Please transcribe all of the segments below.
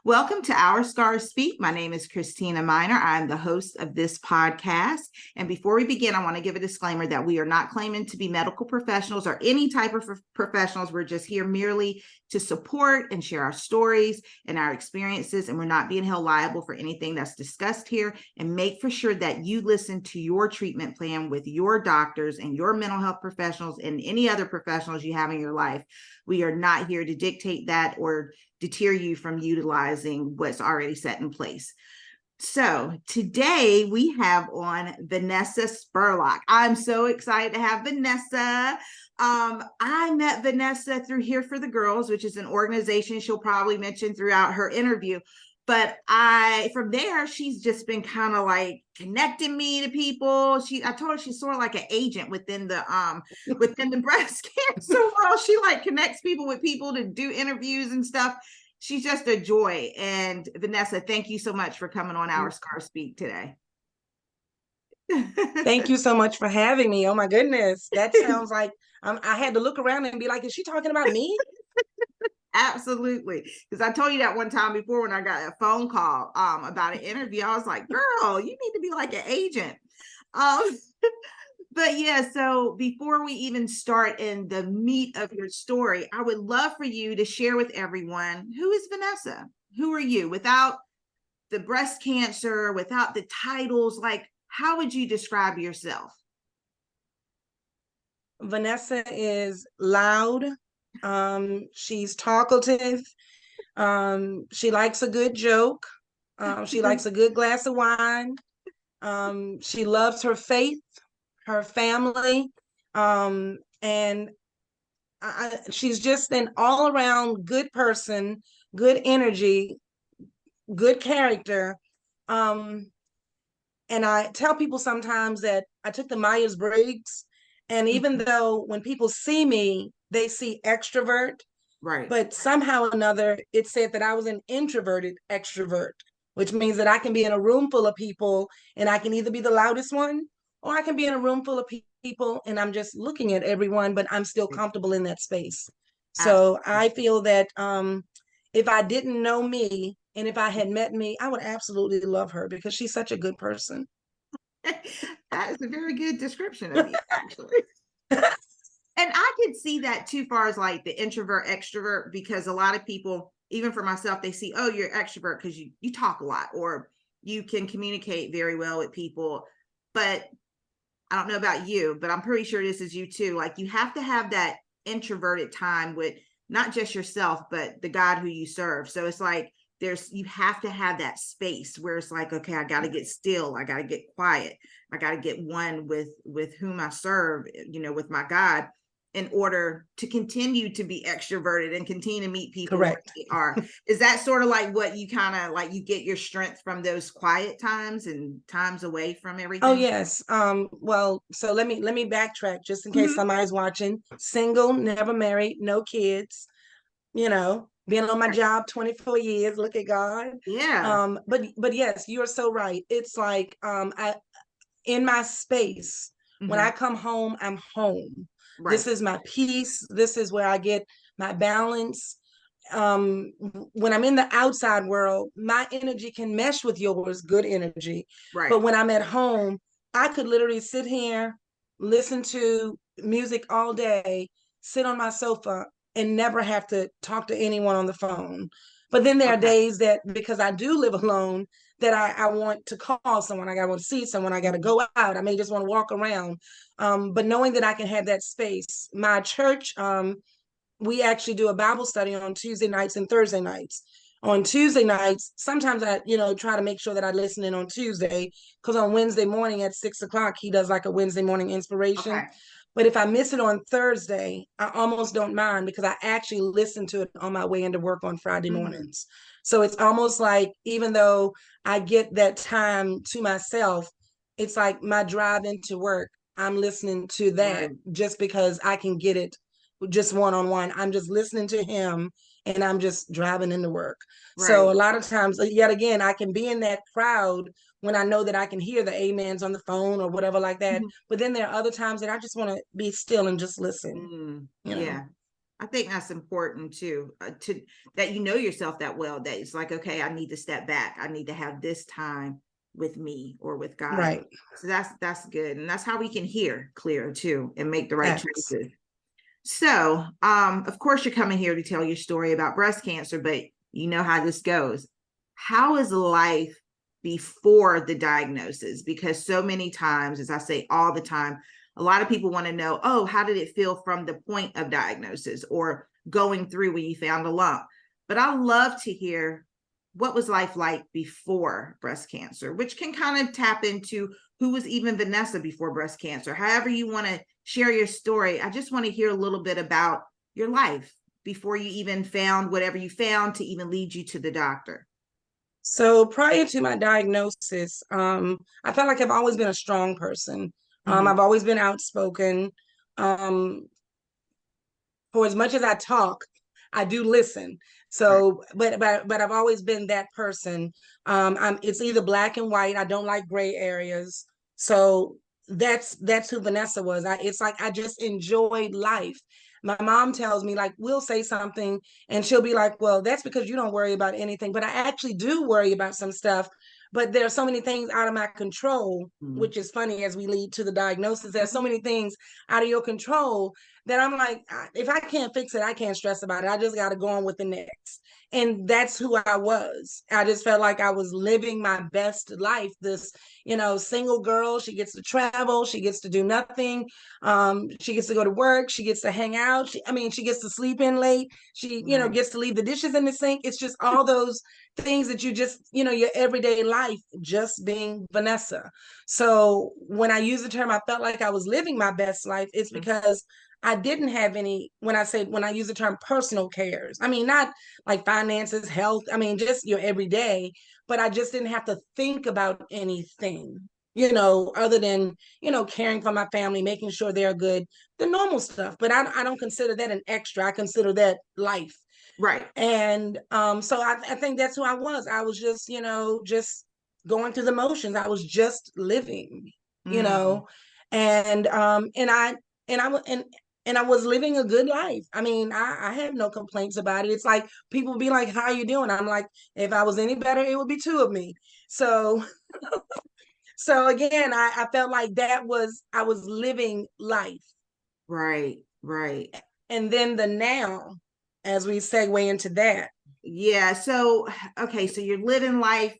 Welcome to Our Scars Speak. My name is Christina Miner. I'm the host of this podcast. And before we begin, I want to give a disclaimer that we are not claiming to be medical professionals or any type of professionals. We're just here merely to support and share our stories and our experiences. And we're not being held liable for anything that's discussed here. And make for sure that you listen to your treatment plan with your doctors and your mental health professionals and any other professionals you have in your life. We are not here to dictate that or deter you from utilizing what's already set in place. So today we have on Vanessa Spurlock. I'm so excited to have Vanessa. I met Vanessa through Here for the Girls, which is an organization she'll probably mention throughout her interview. But from there, she's just been kind of like connecting me to people. I told her she's sort of like an agent within the breast cancer world. She like connects people with people to do interviews and stuff. She's just a joy. And Vanessa, thank you so much for coming on Our Scars Speak today. Thank you so much for having me. Oh my goodness, that sounds like I had to look around and be like, is she talking about me? Absolutely. Because I told you that one time before when I got a phone call about an interview, I was like, girl, you need to be like an agent. But yeah, so before we even start in the meat of your story, I would love for you to share with everyone, who is Vanessa? Who are you? Without the breast cancer, without the titles, like how would you describe yourself? Vanessa is loud. She's talkative. She likes a good joke. She likes a good glass of wine. She loves her faith, her family, and she's just an all-around good person, good energy, good character. And I tell people sometimes that I took the Myers-Briggs, and even though when people see me, they see extrovert, right? But somehow or another, it said that I was an introverted extrovert, which means that I can be in a room full of people and I can either be the loudest one or I can be in a room full of people and I'm just looking at everyone, but I'm still comfortable in that space. So I feel that if I didn't know me and if I had met me, I would absolutely love her because she's such a good person. That is a very good description of you, actually. And I could see that too, far as like the introvert extrovert, because a lot of people, even for myself, they see, oh, you're extrovert because you talk a lot or you can communicate very well with people. But I don't know about you, but I'm pretty sure this is you too. Like you have to have that introverted time with not just yourself, but the God who you serve. So it's like you have to have that space where it's like, okay, I got to get still. I got to get quiet. I got to get one with whom I serve, with my God, in order to continue to be extroverted and continue to meet people where they are. Is that sort of like what you kind of like, you get your strength from those quiet times and times away from everything? Oh yes. Well, so let me backtrack just in case somebody's watching. Single, never married, no kids, been on my job 24 years. Look at God. Yeah. But yes, you're so right. It's like I in my space, when I come home, I'm home. Right. This is my peace. This is where I get my balance. When I'm in the outside world, my energy can mesh with yours, good energy. Right. But when I'm at home, I could literally sit here, listen to music all day, sit on my sofa, and never have to talk to anyone on the phone. But then there are days that because I do live alone, that I want to call someone, I want to see someone, I got to go out, I may just want to walk around. But knowing that I can have that space, my church, we actually do a Bible study on Tuesday nights and Thursday nights. On Tuesday nights, sometimes I, try to make sure that I listen in on Tuesday, because on Wednesday morning at 6:00, he does like a Wednesday morning inspiration. Okay. But if I miss it on Thursday, I almost don't mind because I actually listen to it on my way into work on Friday mornings. So it's almost like, even though I get that time to myself, it's like my drive into work, I'm listening to that just because I can get it just one-on-one. I'm just listening to him and I'm just driving into work. Right. So a lot of times, yet again, I can be in that crowd when I know that I can hear the amens on the phone or whatever like that. But then there are other times that I just want to be still and just listen. Yeah. I think that's important too, to that you know yourself that well, that it's like, okay, I need to step back. I need to have this time with me or with God. Right. So that's good. And that's how we can hear clear too and make the right Yes. choices. So, of course, you're coming here to tell your story about breast cancer, but you know how this goes. How is life before the diagnosis? Because so many times, as I say all the time, a lot of people want to know, oh, how did it feel from the point of diagnosis or going through when you found a lump? But I love to hear what was life like before breast cancer, which can kind of tap into who was even Vanessa before breast cancer. However you want to share your story, I just want to hear a little bit about your life before you even found whatever you found to even lead you to the doctor. So prior to my diagnosis, I felt like I've always been a strong person. Mm-hmm. I've always been outspoken. Um, for as much as I talk, I do listen. Right. So, but I've always been that person. It's either black and white. I don't like gray areas. So that's who Vanessa was. It's like I just enjoyed life. My mom tells me, like, we'll say something and she'll be like, well, that's because you don't worry about anything. But I actually do worry about some stuff. But there are so many things out of my control, Mm-hmm. which is funny as we lead to the diagnosis. There's so many things out of your control that I'm like, if I can't fix it, I can't stress about it. I just got to go on with the next. And that's who I was. I just felt like I was living my best life. This, single girl, she gets to travel, she gets to do nothing. She gets to go to work, she gets to hang out. She gets to sleep in late. She, Right. gets to leave the dishes in the sink. It's just all those things that you just, your everyday life, just being Vanessa. So when I use the term, I felt like I was living my best life, it's because I didn't have any, when I use the term personal cares, not like finances, health, just your everyday, but I just didn't have to think about anything, other than, caring for my family, making sure they're good, the normal stuff. But I don't consider that an extra. I consider that life. Right. And so I think that's who I was. I was just, just going through the motions. I was just living, you Mm. know, and and I and I was living a good life. I have no complaints about it. It's like people be like, "How are you doing?" I'm like, if I was any better, it would be two of me. So so again, I felt like I was living life. Right. Right. And then the now, as we segue into that. Yeah. So, okay. So you're living life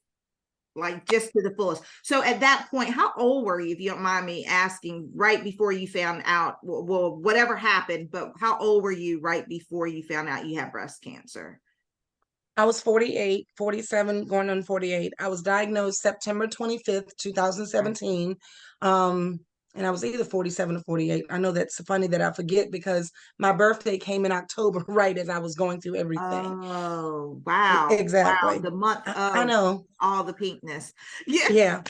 like just to the fullest. So at that point, how old were you, if you don't mind me asking, right before you found out, well, whatever happened, but how old were you right before you found out you had breast cancer? I was 48, 47, going on 48. I was diagnosed September 25th, Right. 2017. Um, and I was either 47 or 48. I know that's funny that I forget because my birthday came in October, right as I was going through everything. Oh, wow. Wow. Exactly. The month I of know. all the pinkness. Yeah. Yeah.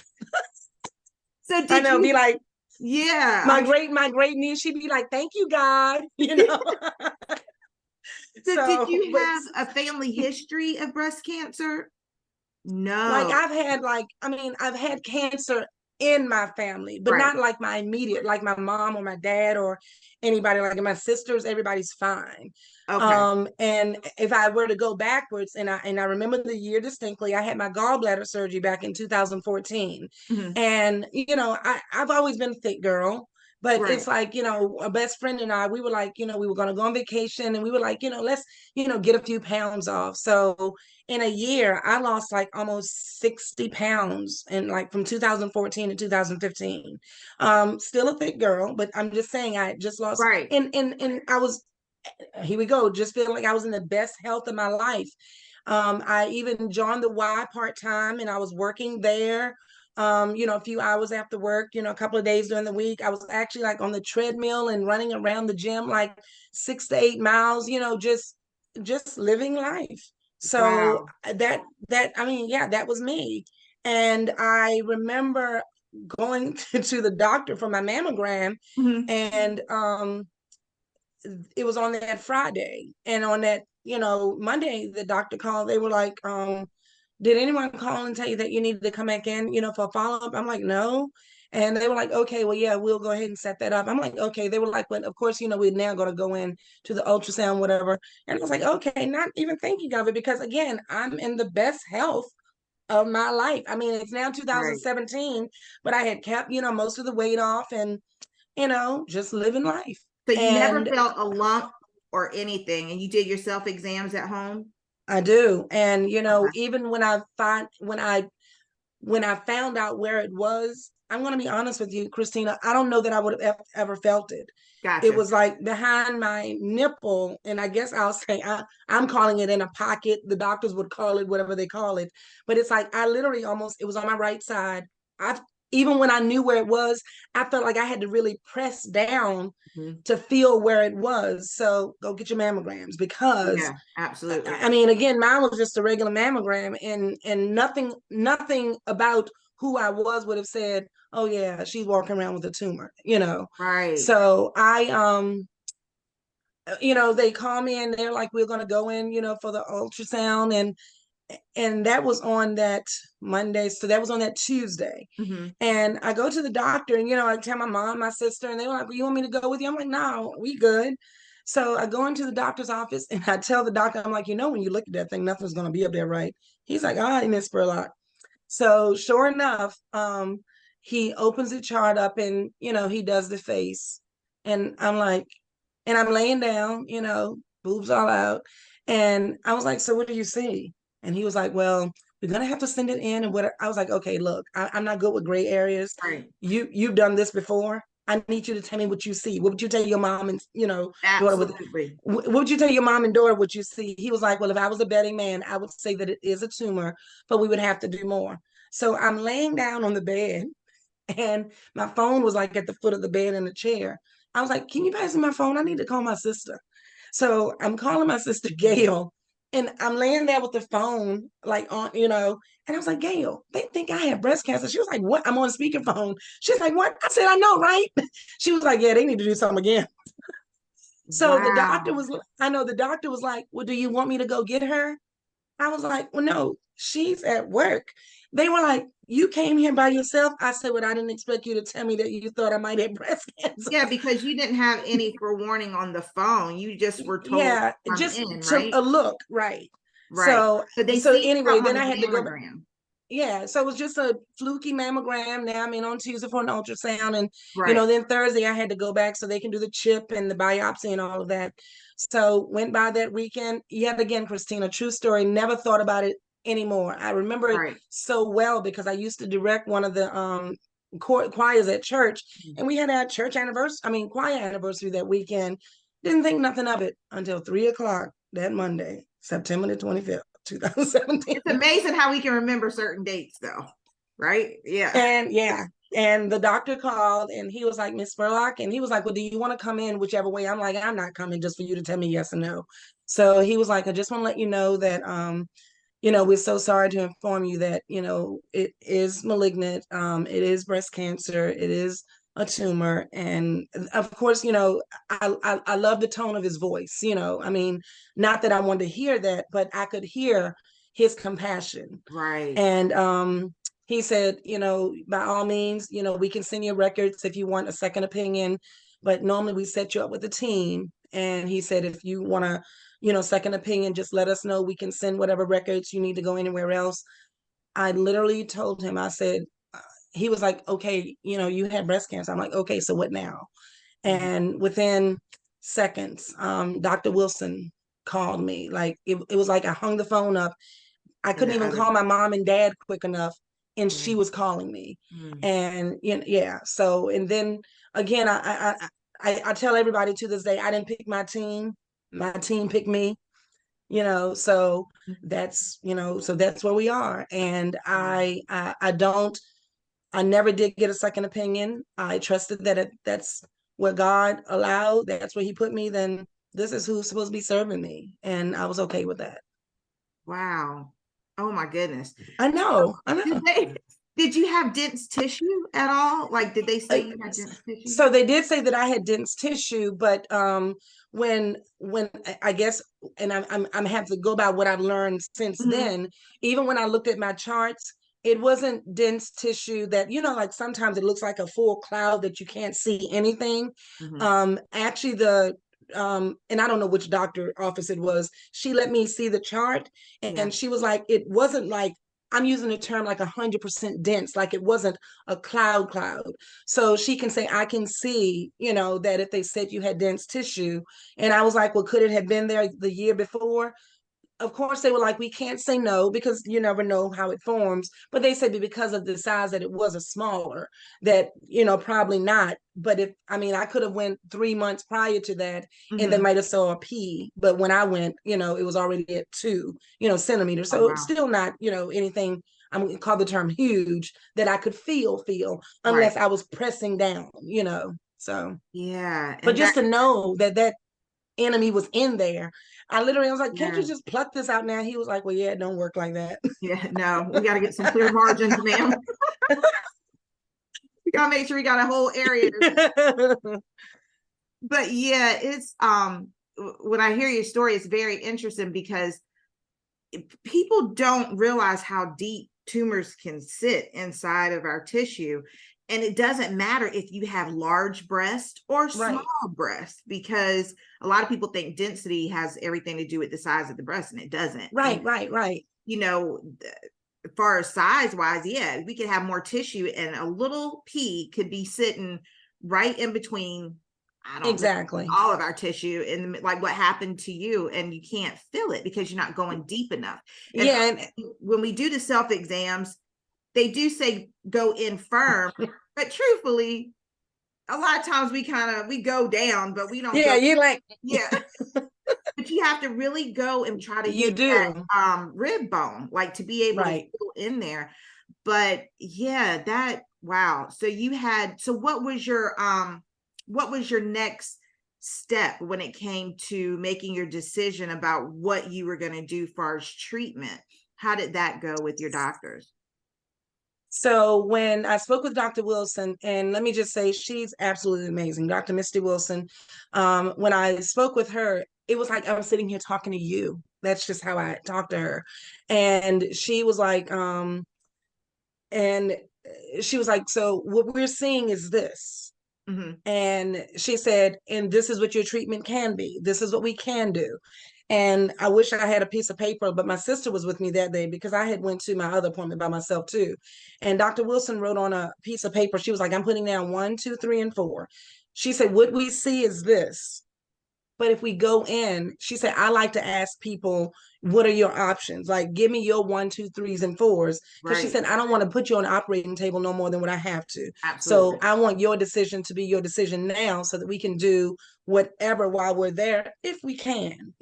So I did know. Be you, like, yeah, my great niece, she'd be like, thank you, God. so did So, you but have a family history of breast cancer? like No. I've had cancer in my family, but Right. not like my immediate, like my mom or my dad or anybody, like my sisters, everybody's fine. Okay. And if I were to go backwards, and I remember the year distinctly, I had my gallbladder surgery back in 2014. Mhm. And I've always been a thick girl. But Right. it's like, a best friend and I, we were like, we were going to go on vacation and we were like, let's, get a few pounds off. So in a year, I lost like almost 60 pounds and like from 2014 to 2015. Still a thick girl, but I'm just saying I just lost Right. and I was, here we go, just feeling like I was in the best health of my life. I even joined the Y part-time and I was working there. A few hours after work, a couple of days during the week. I was actually like on the treadmill and running around the gym like 6 to 8 miles, just living life. So Wow. that was me. And I remember going to the doctor for my mammogram, Mhm. and it was on that Friday. And on that, Monday, the doctor called. They were like, did anyone call and tell you that you needed to come back in, for a follow-up? I'm like, no. And they were like, okay, well, yeah, we'll go ahead and set that up. I'm like, okay. They were like, well, of course, we're now going to go in to the ultrasound, whatever. And I was like, okay, not even thinking of it, because again, I'm in the best health of my life. I mean, it's now 2017, but I had kept, most of the weight off and, just living life. So you never And felt a lump or anything, and you did your self exams at home? I do. And, Okay. even when I found out where it was, I'm going to be honest with you, Christina, I don't know that I would have ever felt it. It Gotcha. was like behind my nipple. And I guess I'll say, I'm calling it in a pocket. The doctors would call it whatever they call it. But it's like, I literally it was on my right side. Even when I knew where it was, I felt like I had to really press down to feel where it was. So go get your mammograms, because Yeah, absolutely. I mean, again, mine was just a regular mammogram, and nothing about who I was would have said, oh yeah, she's walking around with a tumor, Right. So they call me and they're like, we're going to go in, for the ultrasound. And that was on that Monday. So that was on that Tuesday. Mm-hmm. And I go to the doctor and, I tell my mom, my sister, and they were like, well, you want me to go with you? I'm like, no, we good. So I go into the doctor's office and I tell the doctor, I'm like, when you look at that thing, nothing's going to be up there, right? He's like, all right, Miss Spurlock. So sure enough, he opens the chart up and, he does the face. And I'm like, and I'm laying down, boobs all out. And I was like, so what do you see? And he was like, well, we're gonna have to send it in. And what I was like, okay, look, I'm not good with gray areas. Right. You've done this before. I need you to tell me what you see. What would you tell your mom and daughter? Absolutely. What would you tell your mom and daughter what you see? He was like, well, if I was a betting man, I would say that it is a tumor, but we would have to do more. So I'm laying down on the bed, and my phone was like at the foot of the bed in the chair. I was like, can you pass me my phone? I need to call my sister. So I'm calling my sister Gail, and I'm laying there with the phone, like on, and I was like, Gail, they think I have breast cancer. She was like, what? I'm on speakerphone. She's like, what? I said, I know, right? She was like, yeah, they need to do something again. So Wow. the doctor was like, well, do you want me to go get her? I was like, well, no, she's at work. They were like, you came here by yourself? I said, well, I didn't expect you to tell me that you thought I might have breast cancer. Yeah, because you didn't have any forewarning on the phone. You just were told Yeah, to come just in, to right? a look, right. Right. So But they so see anyway, something on then the I had to go. mammogram. Yeah, so it was just a fluky mammogram. Now I'm in on Tuesday for an ultrasound, and Right. then Thursday I had to go back so they can do the chip and the biopsy and all of that. So went by that weekend. Yet again, Christina, true story. Never thought about it anymore. I remember it Right. so well because I used to direct one of the choirs at church, and we had our church anniversary. I mean, choir anniversary that weekend. Didn't think nothing of it until 3 o'clock that Monday, September the 25th. 2017. It's amazing how we can remember certain dates though. Right? Yeah. And yeah, and the doctor called and he was like, Miss Spurlock, and he was like, well, do you want to come in whichever way? I'm like, I'm not coming just for you to tell me yes or no. So he was like, I just want to let you know that we're so sorry to inform you that, it is malignant. It is breast cancer. It is a tumor. And of course, I love the tone of his voice, I mean, not that I wanted to hear that, but I could hear his compassion. Right. And he said, by all means, we can send you records if you want a second opinion, but normally we set you up with a team. And he said, if you want to, second opinion, just let us know. We can send whatever records you need to go anywhere else. I literally told him, I said, he was like, okay, you had breast cancer. I'm like, okay, so what now? Mhm. And within seconds, Dr. Wilson called me. Like it was like I hung the phone up. I And couldn't the even other. call my mom and dad quick enough, and she Mm. was calling me. Mm. And yeah. So and then again, I tell everybody to this day, I didn't pick my team. My team picked me. So that's where we are. And I don't. I never did get a second opinion. I trusted that that's what God allowed. That's where He put me. Then this is who's supposed to be serving me, and I was okay with that. Wow. Oh my goodness. I So know. I know. did you have dense tissue at all? Like, did they say you had dense tissue? So they did say that I had dense tissue, but when I guess, and I'm have to go by what I've learned since Mhm. then. Even when I looked at my charts, it wasn't dense tissue that, like sometimes it looks like a full cloud that you can't see anything. Actually, and I don't know which doctor office it was, she let me see the chart, and she was like, it wasn't like, I'm using the term like 100% dense, like it wasn't a cloud. So she can say, I can see, that if they said you had dense tissue. And I was like, well, could it have been there the year before? Of course they were like, we can't say no because you never know how it forms, but they said because of the size that it was a smaller, that probably not. But I could have went 3 months prior to that, and they might have saw a P, but when I went, it was already at 2 centimeters. Oh, So wow. still not anything, I'm going to call the term huge, that I could feel unless Right. I was pressing down. So Yeah. but And just to know that enemy was in there. I was like, can't yeah. you just pluck this out now? He was like, well, yeah, it don't work like that. Yeah, no, we got to get some clear margins, ma'am. We got to make sure we got a whole area. But yeah, it's when I hear your story, it's very interesting because people don't realize how deep tumors can sit inside of our tissue. And it doesn't matter if you have large breast or small breast, because a lot of people think density has everything to do with the size of the breast, and it doesn't. Right. As far as size wise, yeah, we could have more tissue, and a little pea could be sitting right in between, I don't Exactly. know, all of our tissue, and like what happened to you, and you can't feel it because you're not going deep enough. And and when we do the self exams, they do say go in firm, but truthfully, a lot of times we go down, but we don't. Yeah, you're like but you have to really go and try to you hit do that rib bone, like to be able to feel in there. But yeah, wow. So what was your next step when it came to making your decision about what you were going to do for treatment? How did that go with your doctors? So when I spoke with Dr. Wilson, and let me just say, she's absolutely amazing, Dr. Misty Wilson. When I spoke with her, it was like I was sitting here talking to you. That's just how I talked to her. And she was like, so what we're seeing is this. And she said, and this is what your treatment can be. This is what we can do. And I wish I had a piece of paper, but my sister was with me that day because I had went to my other appointment by myself too. And Dr. Wilson wrote on a piece of paper, she was like, I'm putting down 1, 2, 3, and 4. She said, what we see is this. But if we go in, she said, I like to ask people, what are your options? Like, give me your 1, 2, 3s, and 4s. Because she said, I don't want to put you on the operating table no more than what I have to. Absolutely. So I want your decision to be your decision now so that we can do whatever while we're there, if we can.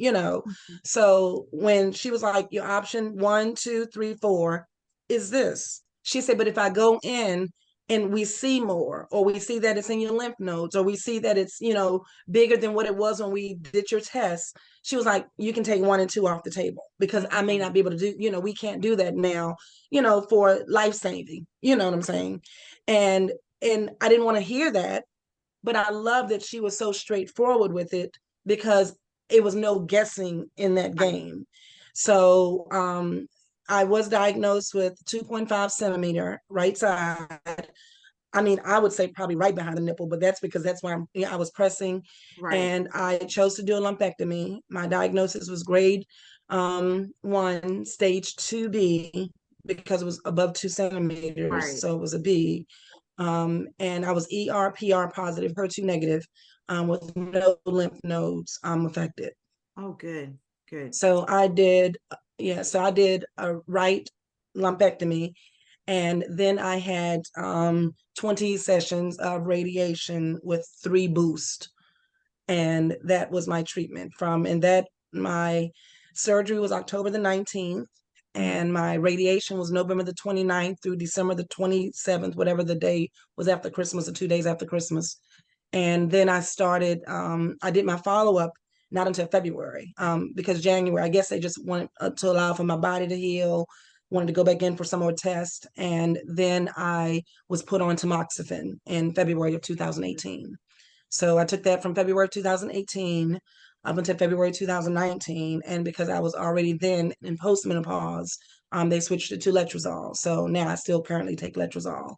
So when she was like, your option 1, 2, 3, 4 is this. She said, but if I go in and we see more, or we see that it's in your lymph nodes, or we see that it's, bigger than what it was when we did your test, she was like, you can take 1 and 2 off the table because I may not be able to do, we can't do that now, for life saving, you know what I'm saying? And I didn't want to hear that, but I love that she was so straightforward with it because it was no guessing in that game. So I was diagnosed with 2.5 centimeter right side. I would say probably right behind the nipple, but that's because that's where I was pressing. And I chose to do a lumpectomy. My diagnosis was grade 1, stage 2B, because it was above 2 centimeters. So it was a B. And I was ER, PR positive, HER2 negative, with no lymph nodes affected. Oh, good. So I did a right lumpectomy, and then I had 20 sessions of radiation with 3 boosts. And that was my treatment my surgery was October the 19th, and my radiation was November the 29th through December the 27th, whatever the day was after Christmas, or 2 days after Christmas. And then I did my follow-up not until February, because January, I guess they just wanted to allow for my body to heal, wanted to go back in for some more tests. And then I was put on tamoxifen in February of 2018. So I took that from February of 2018 up until February 2019. And because I was already then in postmenopause, they switched it to letrozole. So now I still currently take letrozole.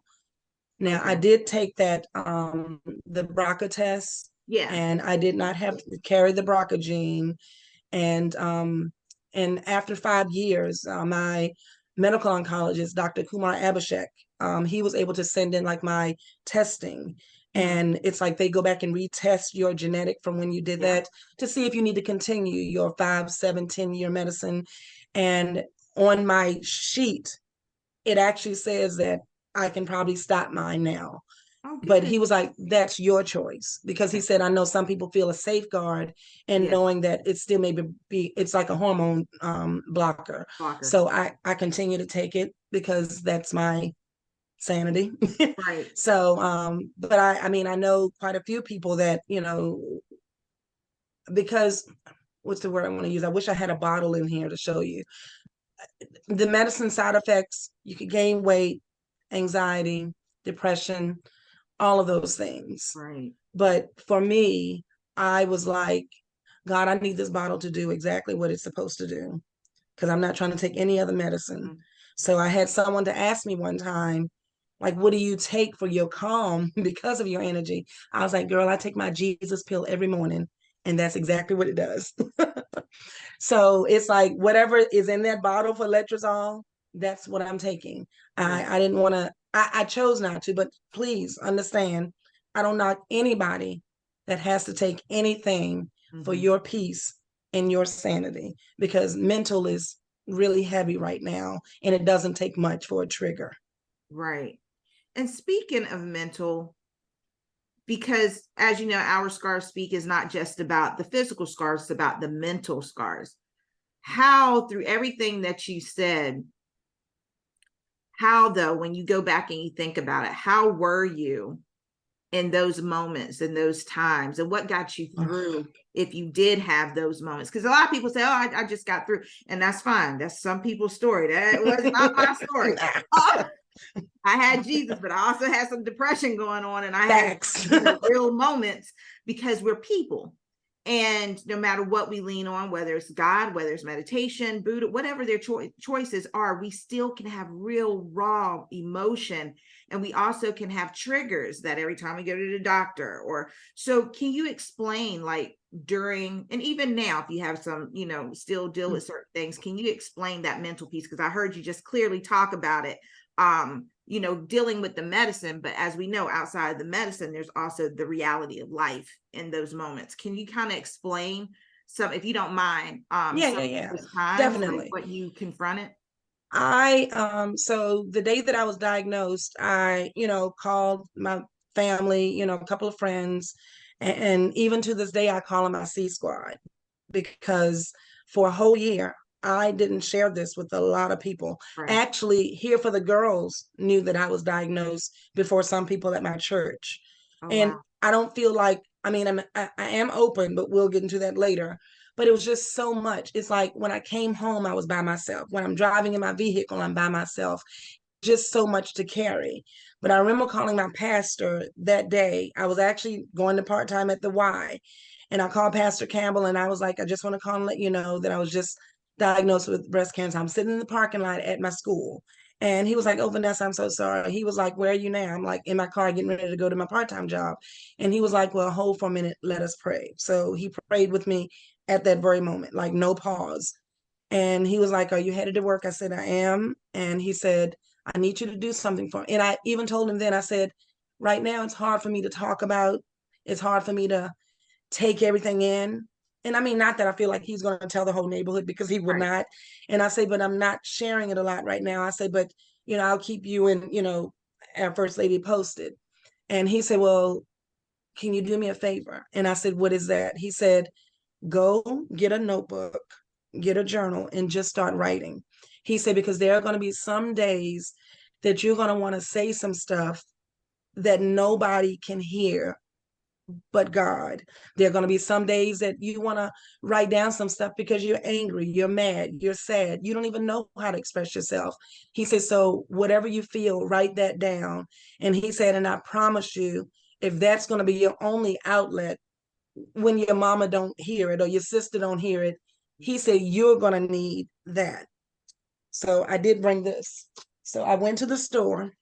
Now I did take that the BRCA test. Yeah. And I did not have to carry the BRCA gene. And after 5 years, my medical oncologist, Dr. Kumar Abhishek, he was able to send in like my testing. And it's like they go back and retest your genetic from when you did that to see if you need to continue your 5, 7, 10-year medicine. And on my sheet, it actually says that I can probably stop mine now. But he was like, that's your choice, because he said, I know some people feel a safeguard in knowing that it still may be it's like a hormone blocker. So I continue to take it because that's my sanity. Right. So, but I mean, I know quite a few people that, because what's the word I want to use? I wish I had a bottle in here to show you. The medicine side effects, you could gain weight, anxiety, depression, all of those things. Right. But for me, I was like, God, I need this bottle to do exactly what it's supposed to do, because I'm not trying to take any other medicine. So I had someone to ask me one time, like, what do you take for your calm because of your energy? I was like, girl, I take my Jesus pill every morning, and that's exactly what it does. So it's like whatever is in that bottle for letrozole, that's what I'm taking. I didn't want to, I chose not to, but please understand, I don't knock anybody that has to take anything for your peace and your sanity, because mental is really heavy right now, and it doesn't take much for a trigger. Right. And speaking of mental, because as you know, our Scars Speak is not just about the physical scars, it's about the mental scars. How, through everything that you said, how though, when you go back and you think about it, how were you in those moments, in those times, and what got you through if you did have those moments? Because a lot of people say, oh, I just got through, and that's fine. That's some people's story. That was not my story. I had Jesus, but I also had some depression going on, and I had real moments, because we're people. And no matter what we lean on, whether it's God, whether it's meditation, Buddha, whatever their choices are, we still can have real raw emotion. And we also can have triggers that every time we go to the doctor or so. Can you explain, like, during, and even now, if you have some, still deal with certain things, can you explain that mental piece? Because I heard you just clearly talk about it, dealing with the medicine, but as we know, outside of the medicine, there's also the reality of life in those moments. Can you kind of explain some, if you don't mind? Definitely. Like what you confronted? So the day that I was diagnosed, I, called my family, a couple of friends, and even to this day, I call them my C squad, because for a whole year, I didn't share this with a lot of people. Right. Actually, Here for the Girls knew that I was diagnosed before some people at my church. And wow. I don't feel like, I am open, but we'll get into that later. But it was just so much. It's like when I came home, I was by myself. When I'm driving in my vehicle, I'm by myself. Just so much to carry. But I remember calling my pastor that day. I was actually going to part-time at the Y. And I called Pastor Campbell, and I was like, I just want to call and let you know that I was just diagnosed with breast cancer. I'm sitting in the parking lot at my school. And he was like, oh, Vanessa, I'm so sorry. He was like, where are you now? I'm like, in my car getting ready to go to my part-time job. And he was like, well, hold for a minute. Let us pray. So he prayed with me at that very moment, like no pause. And he was like, are you headed to work? I said, I am. And he said, I need you to do something for me. And I even told him then, I said, right now, it's hard for me to talk about. It's hard for me to take everything in. And I mean, not that I feel like he's going to tell the whole neighborhood, because he would not. And I say, but I'm not sharing it a lot right now. I say, but, I'll keep you and, our First Lady posted. And he said, well, can you do me a favor? And I said, what is that? He said, go get a notebook, get a journal, and just start writing. He said, because there are going to be some days that you're going to want to say some stuff that nobody can hear but God. There are going to be some days that you want to write down some stuff because you're angry, you're mad, you're sad. You don't even know how to express yourself. He said, so whatever you feel, write that down. And he said, and I promise you, if that's going to be your only outlet, when your mama don't hear it or your sister don't hear it. He said, you're going to need that. So I did bring this. So I went to the store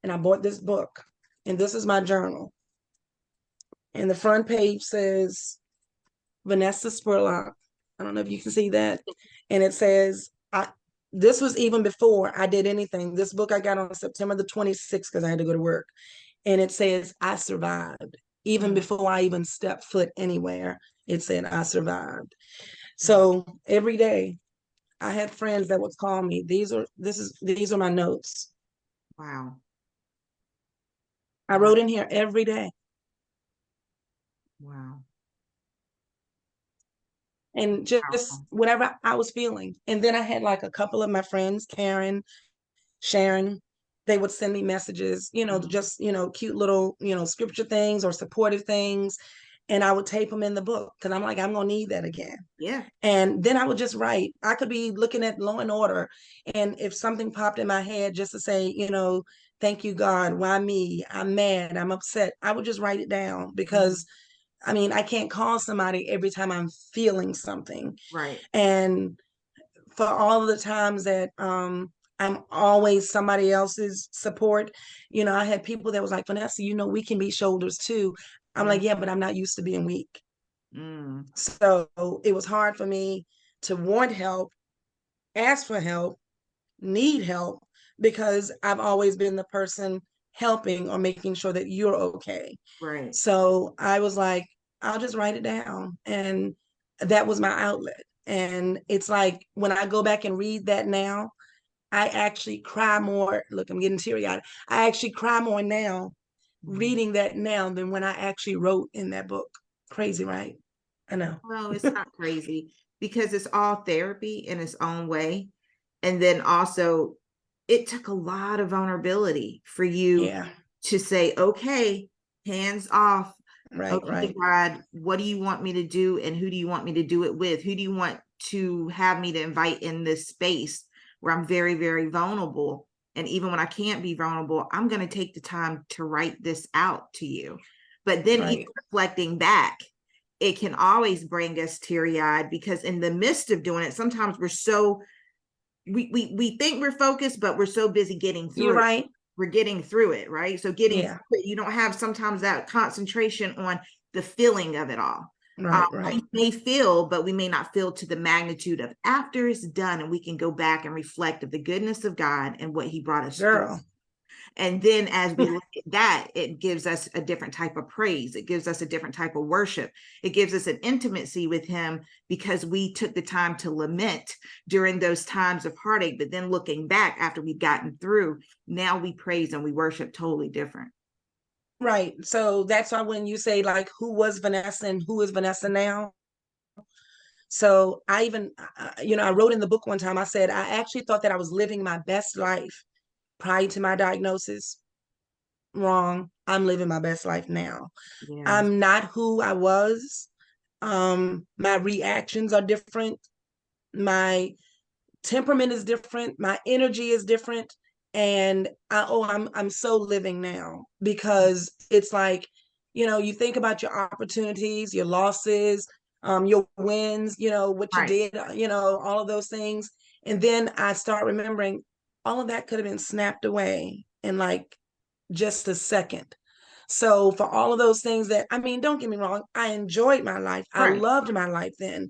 and I bought this book, and this is my journal. And the front page says Vanessa Spurlock. I don't know if you can see that. And it says, this was even before I did anything. This book I got on September the 26th because I had to go to work. And it says, I survived. Even before I even stepped foot anywhere, it said, I survived. So every day I had friends that would call me. These are my notes. Wow. I wrote in here every day. Wow. And just whatever I was feeling. And then I had like a couple of my friends, Karen, Sharon, they would send me messages, just, cute little, scripture things or supportive things. And I would tape them in the book because I'm like, I'm going to need that again. Yeah. And then I would just write. I could be looking at Law and Order. And if something popped in my head just to say, thank you, God, why me? I'm mad, I'm upset. I would just write it down because I can't call somebody every time I'm feeling something. Right. And for all of the times that I'm always somebody else's support, I had people that was like, Vanessa, we can be shoulders too. I'm like, yeah, but I'm not used to being weak. So it was hard for me to want help, ask for help, need help, because I've always been the person helping or making sure that you're okay. Right. So I was like, I'll just write it down. And that was my outlet. And it's like when I go back and read that now, I actually cry more. Look, I'm getting teary eyed. I actually cry more now reading that now than when I actually wrote in that book. Crazy, right? I know. Well, it's not crazy because it's all therapy in its own way. And then also, it took a lot of vulnerability for you to say, okay, hands off. Right, okay, right. God, what do you want me to do? And who do you want me to do it with? Who do you want to have me to invite in this space where I'm very, very vulnerable? And even when I can't be vulnerable, I'm going to take the time to write this out to you. But then even reflecting back, it can always bring us teary-eyed because in the midst of doing it, sometimes we think we're focused, but we're so busy getting through You're it. right. We're getting through it, right? So you don't have sometimes that concentration on the feeling of it all. Right. We may feel, but we may not feel to the magnitude of after it's done, and we can go back and reflect of the goodness of God and what He brought us through. And then as we look at that, it gives us a different type of praise. It gives us a different type of worship. It gives us an intimacy with Him because we took the time to lament during those times of heartache. But then looking back after we've gotten through, now we praise and we worship totally different. Right. So that's why when you say like, who was Vanessa and who is Vanessa now? So I even, I wrote in the book one time, I said, I actually thought that I was living my best life prior to my diagnosis. Wrong. I'm living my best life now. Yes. I'm not who I was. My reactions are different. My temperament is different. My energy is different. And I'm so living now because it's like, you think about your opportunities, your losses, your wins, what you did, all of those things. And then I start remembering all of that could have been snapped away in like just a second. So for all of those things that, don't get me wrong, I enjoyed my life. I loved my life then.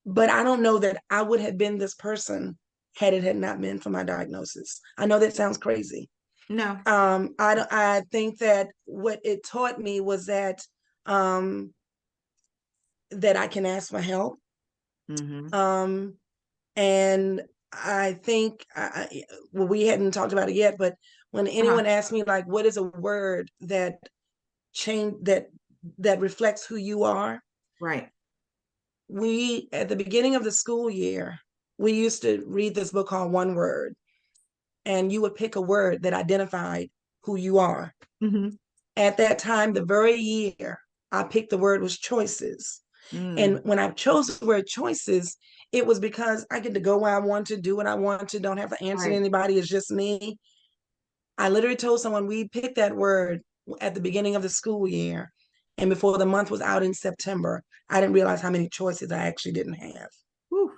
But I don't know that I would have been this person had it had not been for my diagnosis. I know that sounds crazy. No. I think that what it taught me was that that I can ask for help. And I think we hadn't talked about it yet, but when anyone asks me like, what is a word that that reflects who you are? Right. We, at the beginning of the school year, we used to read this book called One Word, and you would pick a word that identified who you are. At that time, the very year, I picked the word was choices. And when I chose the word choices, it was because I get to go where I want to, do what I want to, don't have to answer to anybody. It's just me. I literally told someone we picked that word at the beginning of the school year. And before the month was out in September, I didn't realize how many choices I actually didn't have. Whew.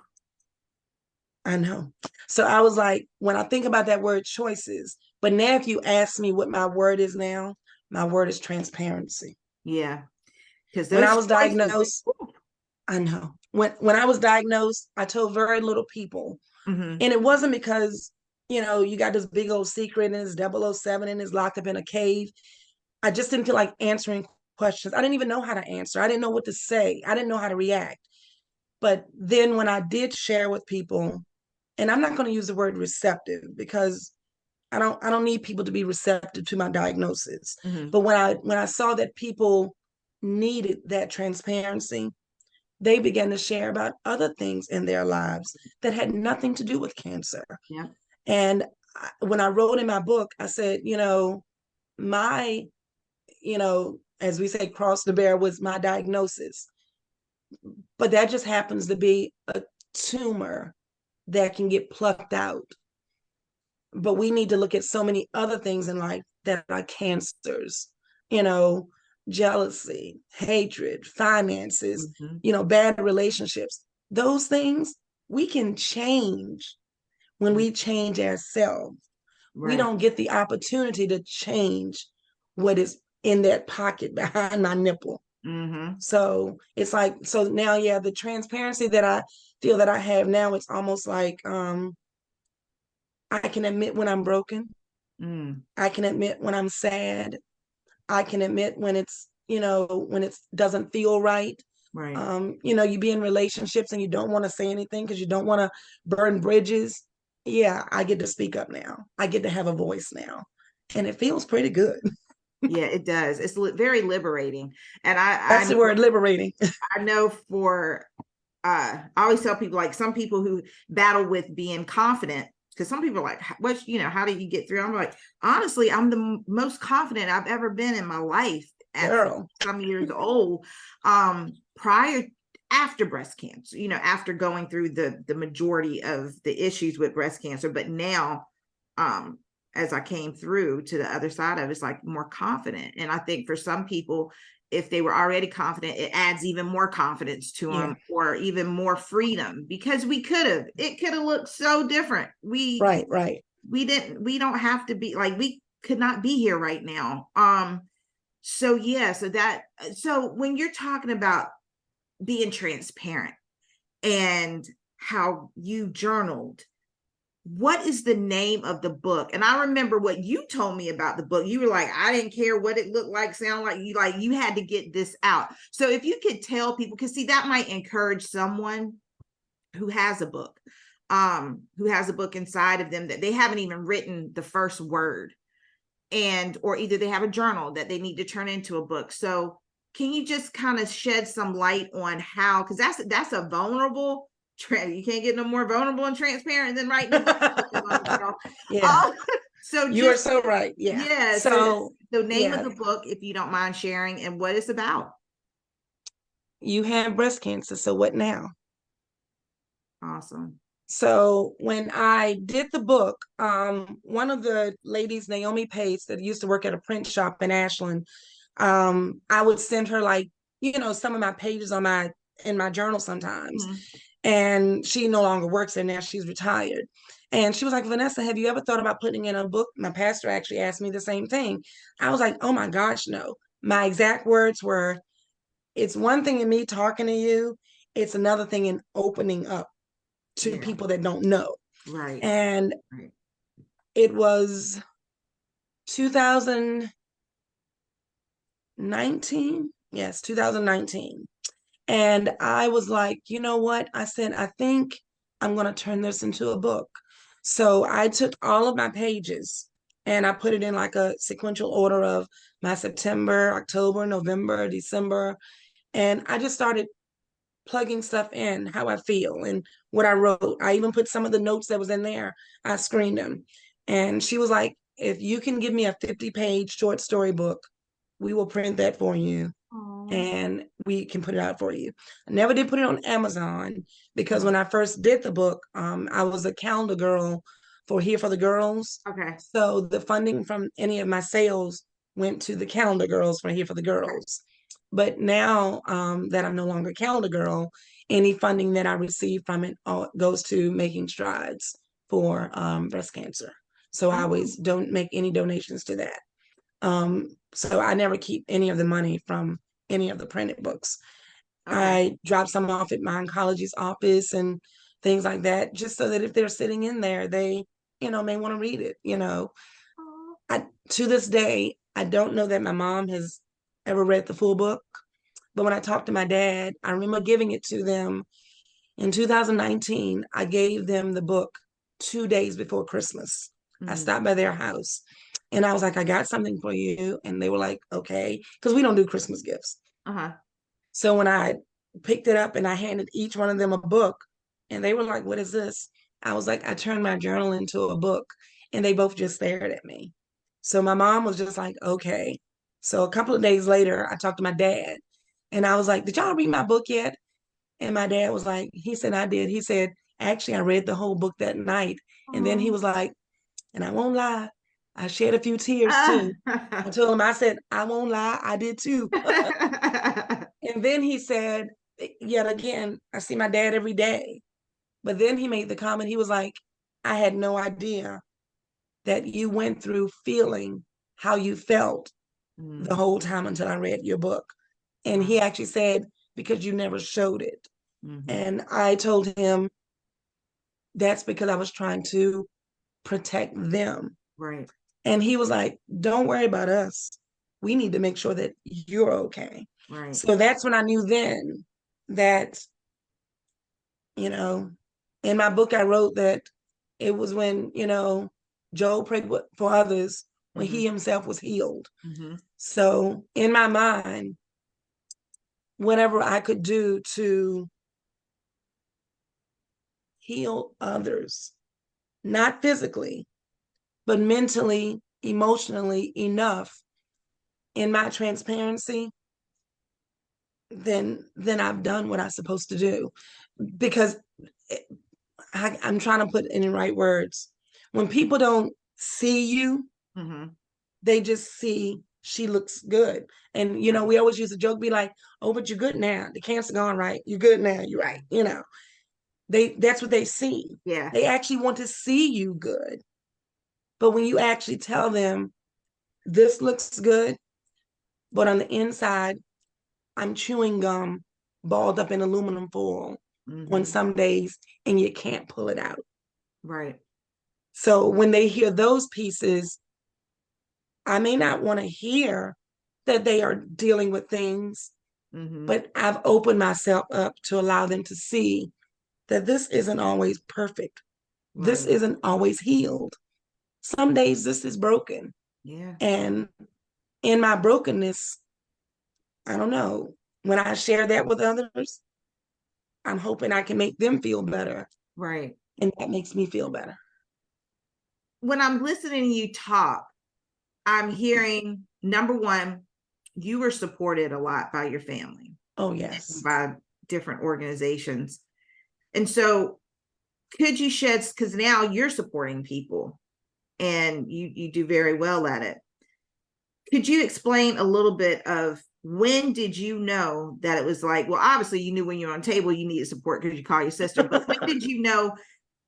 I know. So I was like, when I think about that word choices, but now if you ask me what my word is now, my word is transparency. Yeah. Because When I those was choices. diagnosed, I know. When I was diagnosed, I told very little people. Mm-hmm. And it wasn't because, you got this big old secret and it's 007 and it's locked up in a cave. I just didn't feel like answering questions. I didn't even know how to answer. I didn't know what to say. I didn't know how to react. But then when I did share with people, and I'm not going to use the word receptive because I don't need people to be receptive to my diagnosis. Mm-hmm. But when I saw that people needed that transparency, they began to share about other things in their lives that had nothing to do with cancer. Yeah. And when I wrote in my book, I said, my, as we say, cross to bear was my diagnosis. But that just happens to be a tumor that can get plucked out. But we need to look at so many other things in life that are cancers, you know, jealousy, hatred, finances, Mm-hmm. bad relationships. Those things we can change when we change ourselves. We Right. don't get the opportunity to change what is in that pocket behind my nipple. Mm-hmm. So it's like, so now, yeah, the transparency that I feel that I have now, it's almost like I can admit when I'm broken. Mm. I can admit when I'm sad. I can admit when when it doesn't feel right. Right. You be in relationships and you don't want to say anything because you don't want to burn bridges. Yeah, I get to speak up now. I get to have a voice now. And it feels pretty good. Yeah, it does. It's very liberating. And That's the word, liberating. I know for I always tell people, like, some people who battle with being confident, because some people are like, what, how do you get through? I'm like, honestly, I'm the most confident I've ever been in my life at Girl. some years old. Prior After breast cancer, after going through the majority of the issues with breast cancer, but now, as I came through to the other side of it, it's like more confident. And I think for some people, if they were already confident, it adds even more confidence to them, or even more freedom, because it could have looked so different. Right. We don't have to be like, we could not be here right now. So yeah, so when you're talking about being transparent and how you journaled, what is the name of the book? And I remember what you told me about the book. You were like, I didn't care what it looked like, sound like, you had to get this out. So if you could tell people, because see, that might encourage someone who has a book, inside of them that they haven't even written the first word, or either they have a journal that they need to turn into a book. So can you just kind of shed some light on how, because that's a vulnerable, you can't get no more vulnerable and transparent than writing a book. Yeah. So you are so right. Yeah. Yeah. So the name of the book, if you don't mind sharing, and what it's about. You have breast cancer. So what now? Awesome. So when I did the book, one of the ladies, Naomi Pace, that used to work at a print shop in Ashland, I would send her, like, some of my pages in my journal sometimes. Mm-hmm. And she no longer works there now. She's retired. And she was like, Vanessa, have you ever thought about putting in a book? My pastor actually asked me the same thing. I was like, oh my gosh, no. My exact words were, it's one thing in me talking to you. It's another thing in opening up to people that don't know. Right. And it was 2019. Yes, 2019. And I was like, you know what? I said, I think I'm going to turn this into a book. So I took all of my pages and I put it in like a sequential order of my September, October, November, December. And I just started plugging stuff in, how I feel and what I wrote. I even put some of the notes that was in there. I screened them. And she was like, if you can give me a 50-page short story book, we will print that for you. Aww. And we can put it out for you. I never did put it on Amazon because when I first did the book, I was a calendar girl for Here for the Girls. Okay. So the funding from any of my sales went to the calendar girls for Here for the Girls. But now that I'm no longer calendar girl, any funding that I receive from it goes to making strides for breast cancer. So I always don't make any donations to that. So I never keep any of the money from any of the printed books. Okay. I drop some off at my oncologist's office and things like that, just so that if they're sitting in there, they, may want to read it. To this day, I don't know that my mom has ever read the full book, but when I talked to my dad, I remember giving it to them in 2019. I gave them the book 2 days before Christmas. I stopped by their house and I was like, I got something for you. And they were like, okay, because we don't do Christmas gifts. So when I picked it up and I handed each one of them a book, and they were like, what is this? I was like, I turned my journal into a book, and they both just stared at me. So my mom was just like, okay. So a couple of days later, I talked to my dad and I was like, did y'all read my book yet? And my dad was like, he said, I did. He said, actually, I read the whole book that night. And then he was like, and I won't lie, I shed a few tears too. I told him, I said, I won't lie, I did too. And then he said, yet again, I see my dad every day. But then he made the comment, he was like, I had no idea that you went through feeling how you felt the whole time until I read your book. And he actually said, because you never showed it. And I told him, that's because I was trying to protect them. Right. And he was like, don't worry about us. We need to make sure that you're okay. Right. So that's when I knew then that, in my book, I wrote that it was when, Job prayed for others when he himself was healed. So in my mind, whatever I could do to heal others, not physically, but mentally, emotionally enough in my transparency, then I've done what I'm supposed to do. Because I'm trying to put it in the right words. When people don't see you, they just see she looks good. And, we always use a joke, be like, oh, but you're good now. The cancer gone, right? You're good now. You're right. That's what they see. Yeah. They actually want to see you good. But when you actually tell them, this looks good, but on the inside, I'm chewing gum balled up in aluminum foil on some days, and you can't pull it out. Right. So when they hear those pieces, I may not want to hear that they are dealing with things, but I've opened myself up to allow them to see that this isn't always perfect. Right. This isn't always healed. Some days this is broken. Yeah. And in my brokenness, I don't know, when I share that with others, I'm hoping I can make them feel better. Right. And that makes me feel better. When I'm listening to you talk, I'm hearing, number one, you were supported a lot by your family. Oh, yes. By different organizations. And so could you shed, because now you're supporting people and you do very well at it. Could you explain a little bit of when did you know that it was like, well, obviously you knew when you're on table, you needed support because you call your sister, but when did you know,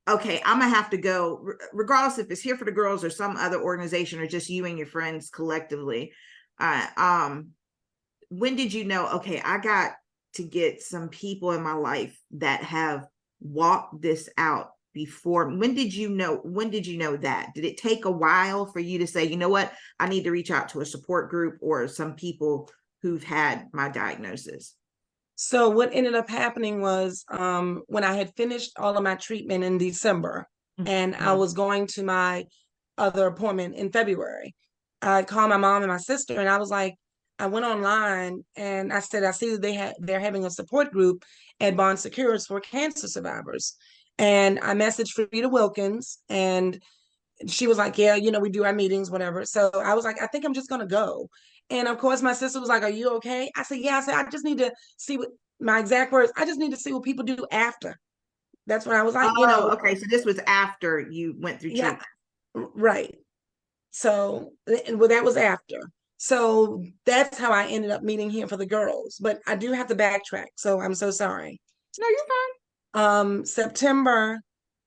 okay, I'm gonna have to go, regardless if it's Here for the Girls or some other organization or just you and your friends collectively. When did you know, okay, I got to get some people in my life that have walked this out before? When did you know that? Did it take a while for you to say, you know what, I need to reach out to a support group or some people who've had my diagnosis? So what ended up happening was when I had finished all of my treatment in December and I was going to my other appointment in February, I called my mom and my sister and I was like, I went online and I said, I see that they're having a support group at Bon Secures for cancer survivors. And I messaged Frida Wilkins and she was like, yeah, we do our meetings, whatever. So I was like, I think I'm just going to go. And of course, my sister was like, are you okay? I said, yeah. I said, I just need to see what my exact words. I just need to see what people do after. That's when I was like, okay. So this was after you went through treatment. Yeah, right. So, well, that was after. So that's how I ended up meeting Here for the Girls. But I do have to backtrack. So I'm so sorry. No, you're September,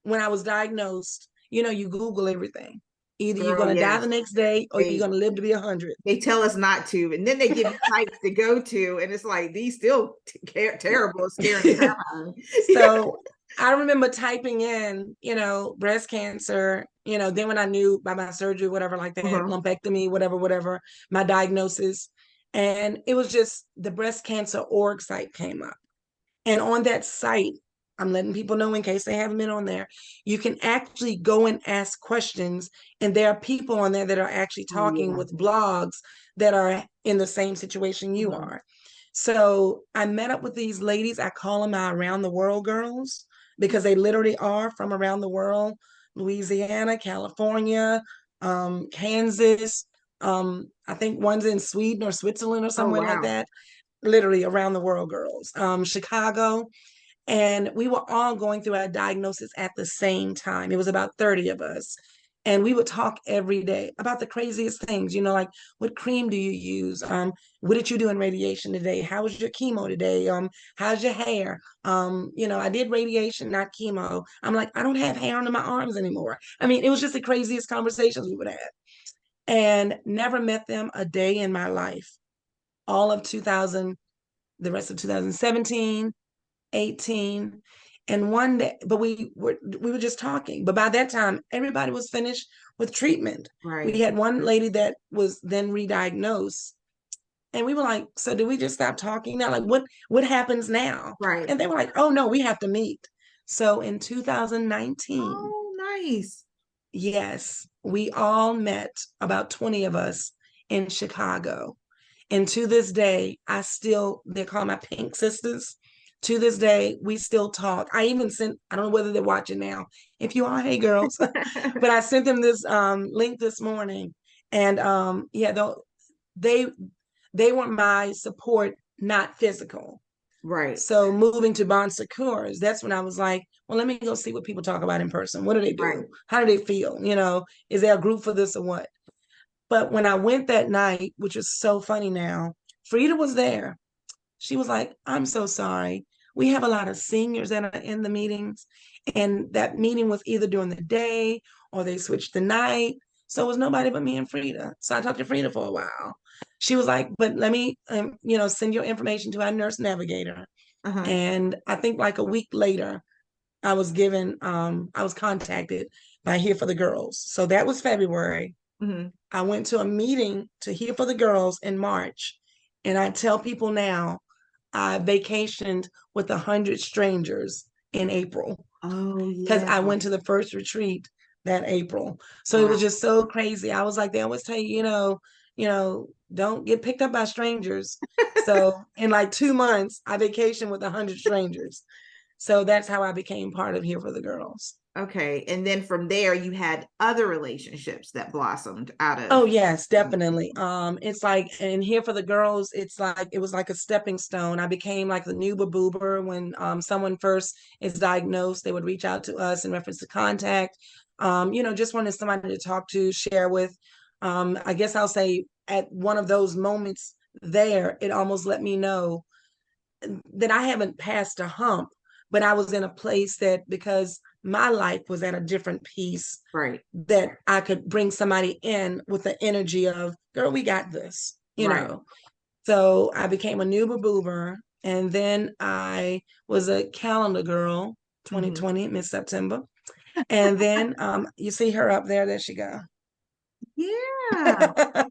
when I was diagnosed, you Google everything. Either fine. you're Girl, going to die yes. the next day or you're They going to live to be 100. they tell us not to, and then they give you sites to go to, and it's like these still terrible, scaring the crap out of me. So I remember typing in, breast cancer, then when I knew by my surgery, whatever, like that, Uh-huh. lumpectomy, whatever, my diagnosis. And it was just the breast cancer org site came up. And on that site, I'm letting people know in case they haven't been on there, you can actually go and ask questions. And there are people on there that are actually Oh talking yeah. with blogs that are in the same situation you Uh-huh. are. So I met up with these ladies. I call them my around the world girls because they literally are from around the world: Louisiana, California, Kansas. I think one's in Sweden or Switzerland or Oh somewhere like wow. that. Literally around the world girls. Chicago. And we were all going through our diagnosis at the same time. It was about 30 of us. And we would talk every day about the craziest things, like what cream do you use? What did you do in radiation today? How was your chemo today? How's your hair? I did radiation, not chemo. I'm like, I don't have hair under my arms anymore. I mean, it was just the craziest conversations we would have. And never met them a day in my life. All of 2000, the rest of 2017, 18, and one day, but we were just talking. But by that time, everybody was finished with treatment. We Right. had one lady that was then re-diagnosed, and we were like, so do we just stop talking now? Like, what happens now? Right. And they were like, oh no, we have to meet. So in 2019, Oh, nice. yes, we all met, about 20 of us, in Chicago. And to this day, they call my Pink Sisters. To this day, we still talk. I even sent, I don't know whether they're watching now. If you are, hey girls. But I sent them this link this morning. And yeah, they they were my support, not physical. Right. So moving to Bon Secours, that's when I was like, well, let me go see what people talk about in person. What do they Right. do? How do they feel? Is there a group for this or what? But when I went that night, which is so funny now, Frida was there. She was like, I'm so sorry. We have a lot of seniors that are in the meetings, and that meeting was either during the day or they switched the night. So it was nobody but me and Frida. So I talked to Frida for a while. She was like, but let me, send your information to our nurse navigator. Uh-huh. And I think like a week later, I was contacted by Here for the Girls. So that was February. Mm-hmm. I went to a meeting to Here for the Girls in March. And I tell people now, I vacationed with 100 strangers in April Oh because yeah. I went to the first retreat that April. So it was Wow. just so crazy. I was like, they always tell you, don't get picked up by strangers. So in like 2 months, I vacationed with 100 strangers. So that's how I became part of Here for the Girls. Okay. And then from there, you had other relationships that blossomed out Oh of. yes, definitely. It's like, and Here for the Girls, it's like it was like a stepping stone. I became like the new baboober. When someone first is diagnosed, they would reach out to us in reference to contact. Just wanted somebody to talk to, share with. I guess I'll say at one of those moments there, it almost let me know that I haven't passed a hump, but I was in a place that, because my life was at a different piece, Right. that I could bring somebody in with the energy of, girl, we got this. Right. So I became a new boober. And then I was a calendar girl, Mm-hmm. 2020, Miss September. And then you see her up there. There she go. Yeah.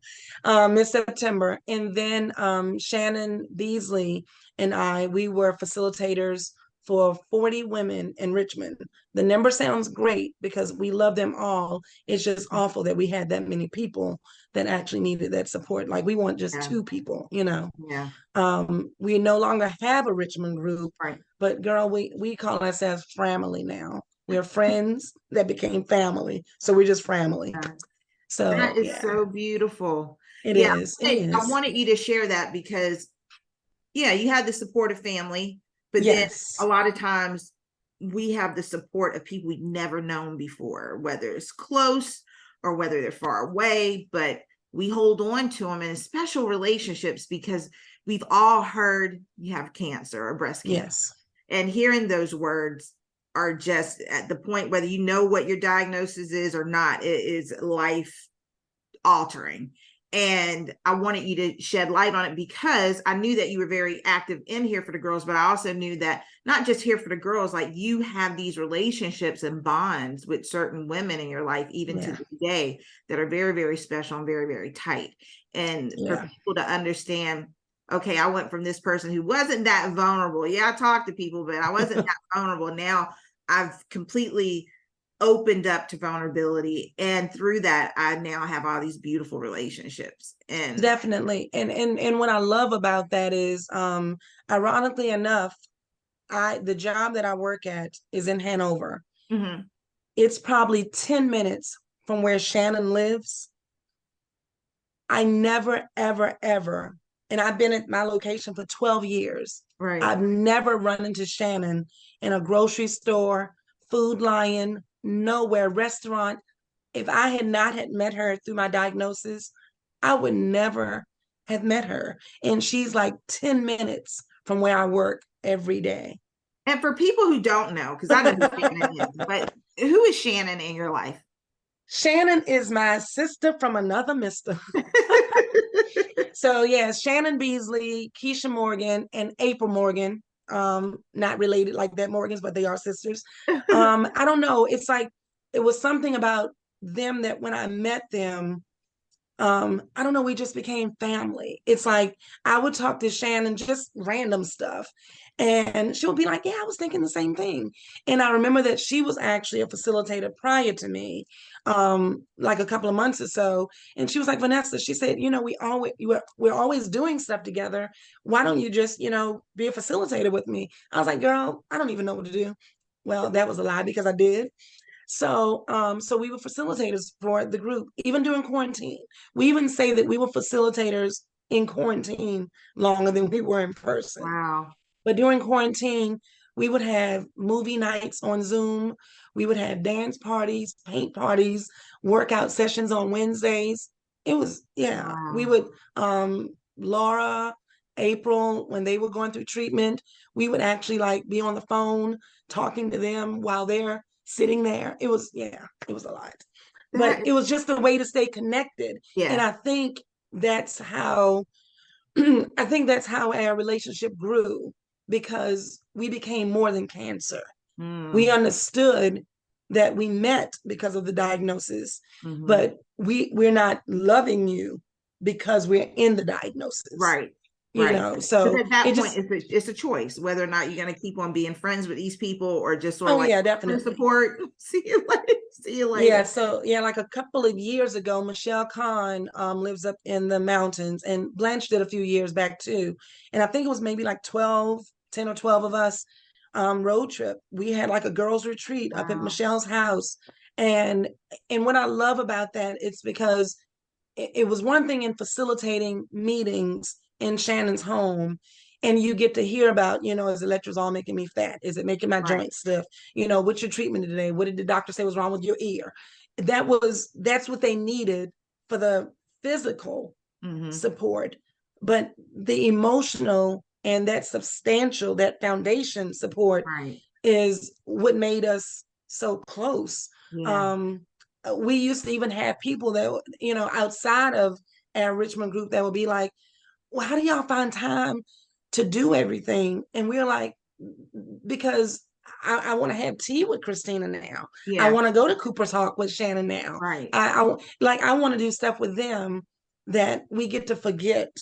Miss September. And then Shannon Beasley and we were facilitators for 40 women in Richmond. The number sounds great because we love them all. It's just awful that we had that many people that actually needed that support. Like, we want just Yeah. 2 people. Yeah. We no longer have a Richmond group, Right. but girl, we call ourselves family now. We're friends that became family. So we're just family. Yeah. That So is yeah, so beautiful. it Yeah. is. It I is. wanted you to share that because, yeah, you had the support of family, but then a Yes. lot of times we have the support of people we've never known before, whether it's close or whether they're far away. But we hold on to them in special relationships because we've all heard you have cancer or breast cancer. Yes. And hearing those words are just at the point, whether you know what your diagnosis is or not, it is life altering. And I wanted you to shed light on it because I knew that you were very active in Here for the Girls, but I also knew that not just Here for the Girls, like you have these relationships and bonds with certain women in your life, even to this day, that are very, very special and very, very tight. And for people to understand, okay, I went from this person who wasn't that vulnerable. Yeah, I talked to people, but I wasn't that vulnerable. Now I've completely opened up to vulnerability, and through that I now have all these beautiful relationships. And definitely, and what I love about that is ironically enough, the job that I work at is in Hanover. It's probably 10 minutes from where Shannon lives. I never ever, and I've been at my location for 12 years, I've never run into Shannon in a grocery store, Food Lion, nowhere, restaurant. If I had not had met her through my diagnosis, I would never have met her. And she's like 10 minutes from where I work every day. And for people who don't know, because I know who Shannon is, but who is Shannon in your life? Shannon is my sister from another mister. So yes, Shannon Beasley, Keisha Morgan, and April Morgan. Not related like that Morgans, but they are sisters. I don't know. It's like it was something about them that when I met them, I don't know, we just became family. It's like I would talk to Shannon just random stuff, and she'll be like, yeah, I was thinking the same thing. And I remember that she was actually a facilitator prior to me, like a couple of months or so. And she was like, Vanessa, she said, we're always doing stuff together. Why don't you just, be a facilitator with me? I was like, girl, I don't even know what to do. Well, that was a lie because I did. So we were facilitators for the group, even during quarantine. We even say that we were facilitators in quarantine longer than we were in person. Wow. But during quarantine, we would have movie nights on Zoom. We would have dance parties, paint parties, workout sessions on Wednesdays. It was, we would, Laura, April, when they were going through treatment, we would actually like be on the phone talking to them while they're sitting there. It was a lot. But it was just a way to stay connected. And I think that's how our relationship grew, because we became more than cancer. We understood that we met because of the diagnosis, but we're not loving you because we're in the diagnosis. Right. So at that point, it's a choice whether or not you're going to keep on being friends with these people or just sort of definitely support. See you later. Yeah. So like a couple of years ago, Michelle Kahn lives up in the mountains, and Blanche did a few years back too. And I think it was maybe like 10 or 12 of us road trip. We had like a girls' retreat up at Michelle's house. And what I love about that, it's because it was one thing in facilitating meetings in Shannon's home, and you get to hear about, is electrosol making me fat? Is it making my joints stiff? What's your treatment today? What did the doctor say was wrong with your ear? That's what they needed for the physical support. But the emotional and that substantial, that foundation support is what made us so close. We used to even have people that, outside of our Richmond group that would be like, well, how do y'all find time to do everything? And we're like, because I want to have tea with Christina now. I want to go to Cooper's Hawk with Shannon now. I want to do stuff with them that we get to forget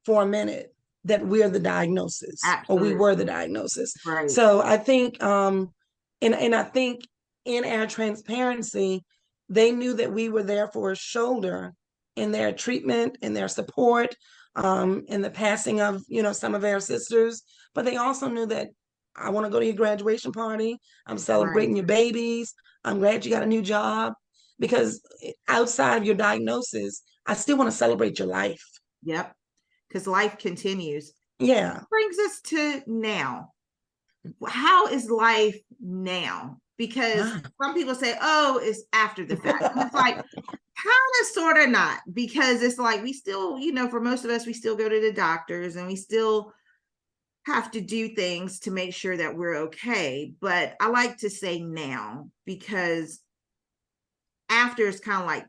for a minute that we're the diagnosis. Absolutely. Or we were the diagnosis. So I think, and I think in our transparency, they knew that we were there for a shoulder in their treatment, in their support, in the passing of, some of our sisters. But they also knew that I want to go to your graduation party. I'm celebrating your babies. I'm glad you got a new job. Because outside of your diagnosis, I still want to celebrate your life. Yep. Because life continues. Yeah. Brings us to now. How is life now? because Wow. some people say, oh, it's after the fact. And it's like, kind of, sort of not, because it's like we still, for most of us, we still go to the doctors and we still have to do things to make sure that we're okay. But I like to say now, because after is kind of like,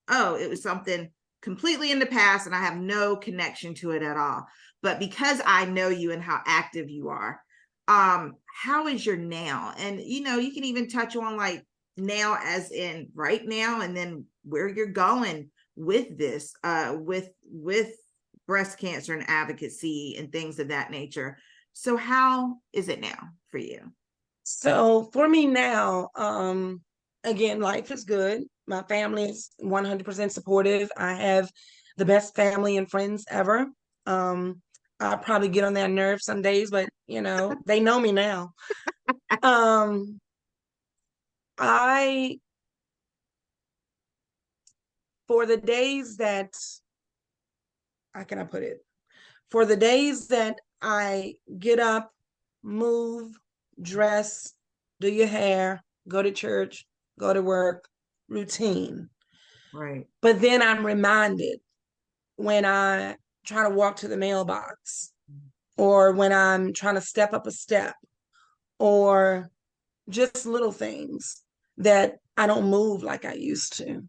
oh, it was something completely in the past and I have no connection to it at all. But because I know you and how active you are, how is your now? And you can even touch on like now as in right now, and then where you're going with this, with breast cancer and advocacy and things of that nature. So how is it now for you? So for me now, again, life is good. My family is 100% supportive. I have the best family and friends ever. I probably get on their nerves some days, but they know me now. Um, I for the days that, how can I put it? For the days that I get up, move, dress, do your hair, go to church, go to work, routine. Right. But then I'm reminded when I try to walk to the mailbox, or when I'm trying to step up a step, or just little things, that I don't move like I used to.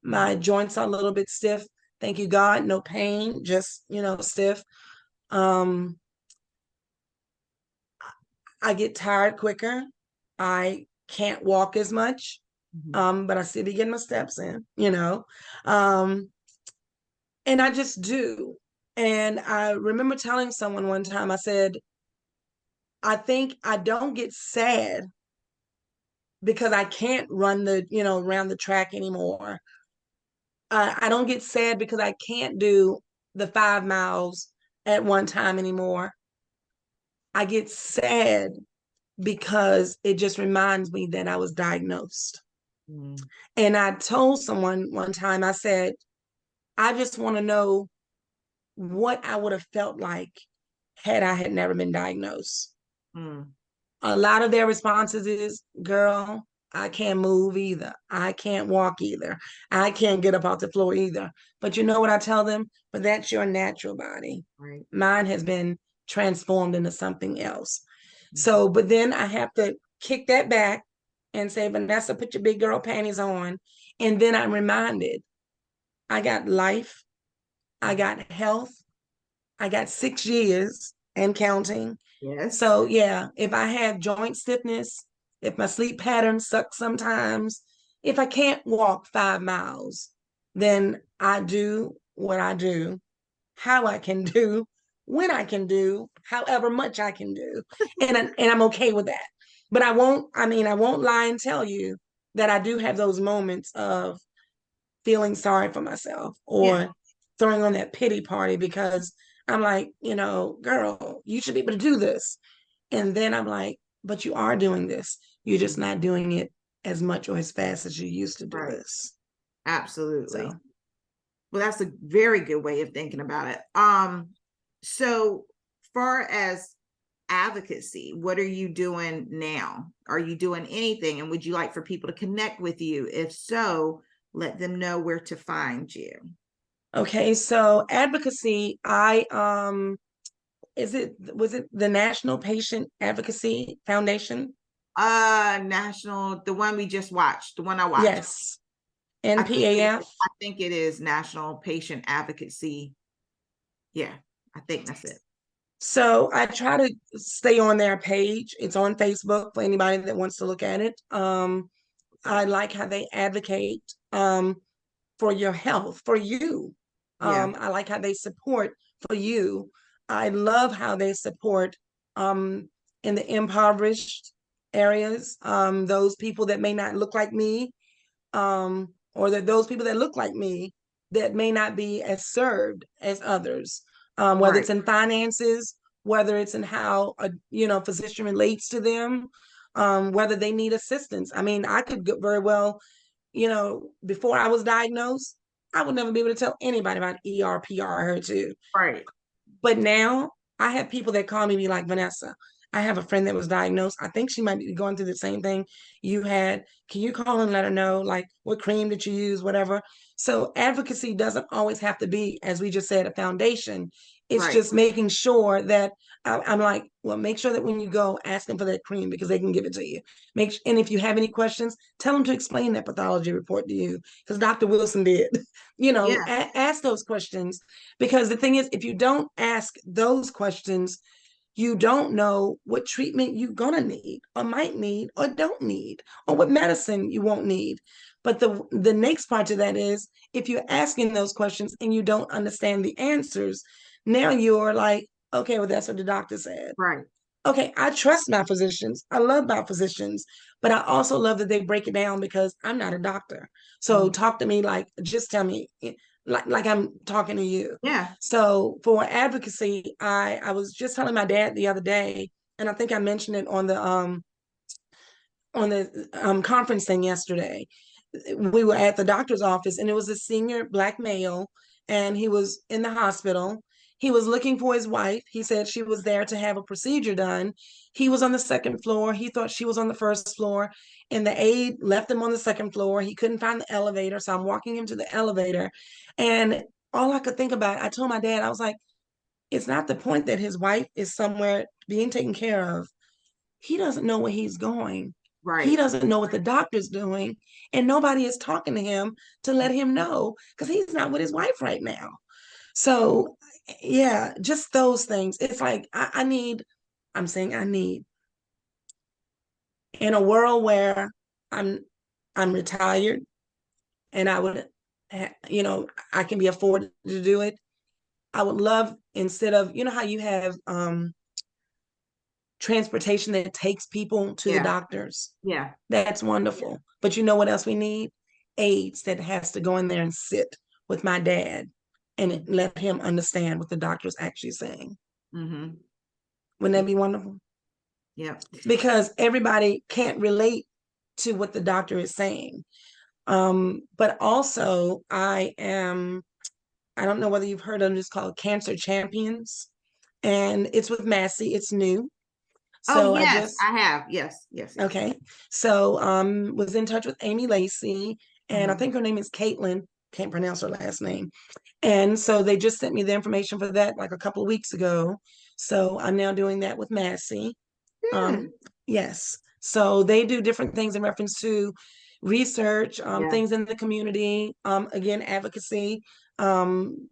My joints are a little bit stiff. Thank you, God, no pain, just, stiff. I get tired quicker. I can't walk as much, but I still be getting my steps in, and I just do. And I remember telling someone one time, I said, I think I don't get sad because I can't run around the track anymore. I don't get sad because I can't do the 5 miles at one time anymore. I get sad because it just reminds me that I was diagnosed. And I told someone one time, I said, I just want to know what I would have felt like had I had never been diagnosed. A lot of their responses is, girl, I can't move either. I can't walk either. I can't get up off the floor either. But you know what I tell them? But that's your natural body. Right. Mine has been transformed into something else. So, but then I have to kick that back and say, Vanessa, put your big girl panties on. And then I'm reminded, I got life, I got health, I got 6 years and counting. Yes. So yeah, if I have joint stiffness, if my sleep pattern sucks sometimes, if I can't walk 5 miles, then I do what I do, how I can do, when I can do, however much I can do. And I'm okay with that. But I won't lie and tell you that I do have those moments of feeling sorry for myself, or throwing on that pity party, because I'm like, girl, you should be able to do this. And then I'm like, but you are doing this. You're just not doing it as much or as fast as you used to do this. Absolutely. So. Well, that's a very good way of thinking about it. So far as advocacy, what are you doing now? Are you doing anything? And would you like for people to connect with you? If so, let them know where to find you. Okay, so advocacy, was it the National Patient Advocacy Foundation? National, the one we just watched, the one I watched. Yes. NPAF. I think it is National Patient Advocacy. Yeah, I think that's it. So I try to stay on their page. It's on Facebook for anybody that wants to look at it. I like how they advocate for your health, for you. I like how they support for you. I love how they support in the impoverished areas, those people that may not look like me, or those people that look like me that may not be as served as others, whether it's in finances, whether it's in how a physician relates to them, whether they need assistance. I mean, I could very well, before I was diagnosed, I would never be able to tell anybody about ER, PR, HER2. Right. But now I have people that call me, be like, Vanessa, I have a friend that was diagnosed. I think she might be going through the same thing you had. Can you call and let her know, like, what cream did you use, whatever? So advocacy doesn't always have to be, as we just said, a foundation. It's Right. just making sure that I'm like, well, make sure that when you go, ask them for that cream because they can give it to you. And if you have any questions, tell them to explain that pathology report to you because Dr. Wilson did. Yeah. Ask those questions because the thing is, if you don't ask those questions, you don't know what treatment you're gonna need or might need or don't need or what medicine you won't need. But the next part to that is if you're asking those questions and you don't understand the answers, now you're like, okay, well, that's what the doctor said. Right. Okay, I trust my physicians. I love my physicians, but I also love that they break it down because I'm not a doctor. So talk to me like, just tell me like I'm talking to you. Yeah. So for advocacy, I was just telling my dad the other day, and I think I mentioned it on the conference thing yesterday. We were at the doctor's office, and it was a senior Black male, and he was in the hospital. He was looking for his wife. He said she was there to have a procedure done. He was on the second floor. He thought she was on the first floor, and the aide left him on the second floor. He couldn't find the elevator, so I'm walking him to the elevator. And all I could think about, I told my dad, I was like, it's not the point that his wife is somewhere being taken care of. He doesn't know where he's going. He Right. doesn't know what the doctor's doing, and nobody is talking to him to let him know because he's not with his wife right now. So, yeah, just those things. It's like I need, I'm saying I need in a world where I'm I'm retired and I would, I can be afforded to do it. I would love instead of, how you have transportation that takes people to the Yeah. doctors. Yeah. That's wonderful. But you know what else we need? Aides that has to go in there and sit with my dad and let him understand what the doctor's actually saying. Mm-hmm. Wouldn't that be wonderful? Yeah. Because everybody can't relate to what the doctor is saying. But also I don't know whether you've heard of this called Cancer Champions, and it's with Massey. It's new. Oh, So I yes, just I have. Yes. Yes. Yes. Okay. So was in touch with Amy Lacey, and I Mm-hmm. think her name is Caitlin. Can't pronounce her last name. And so they just sent me the information for that like a couple of weeks ago. So I'm now doing that with Massey. Good. Yes. So they do different things in reference to research, Yeah. things in the community, again, advocacy. Um,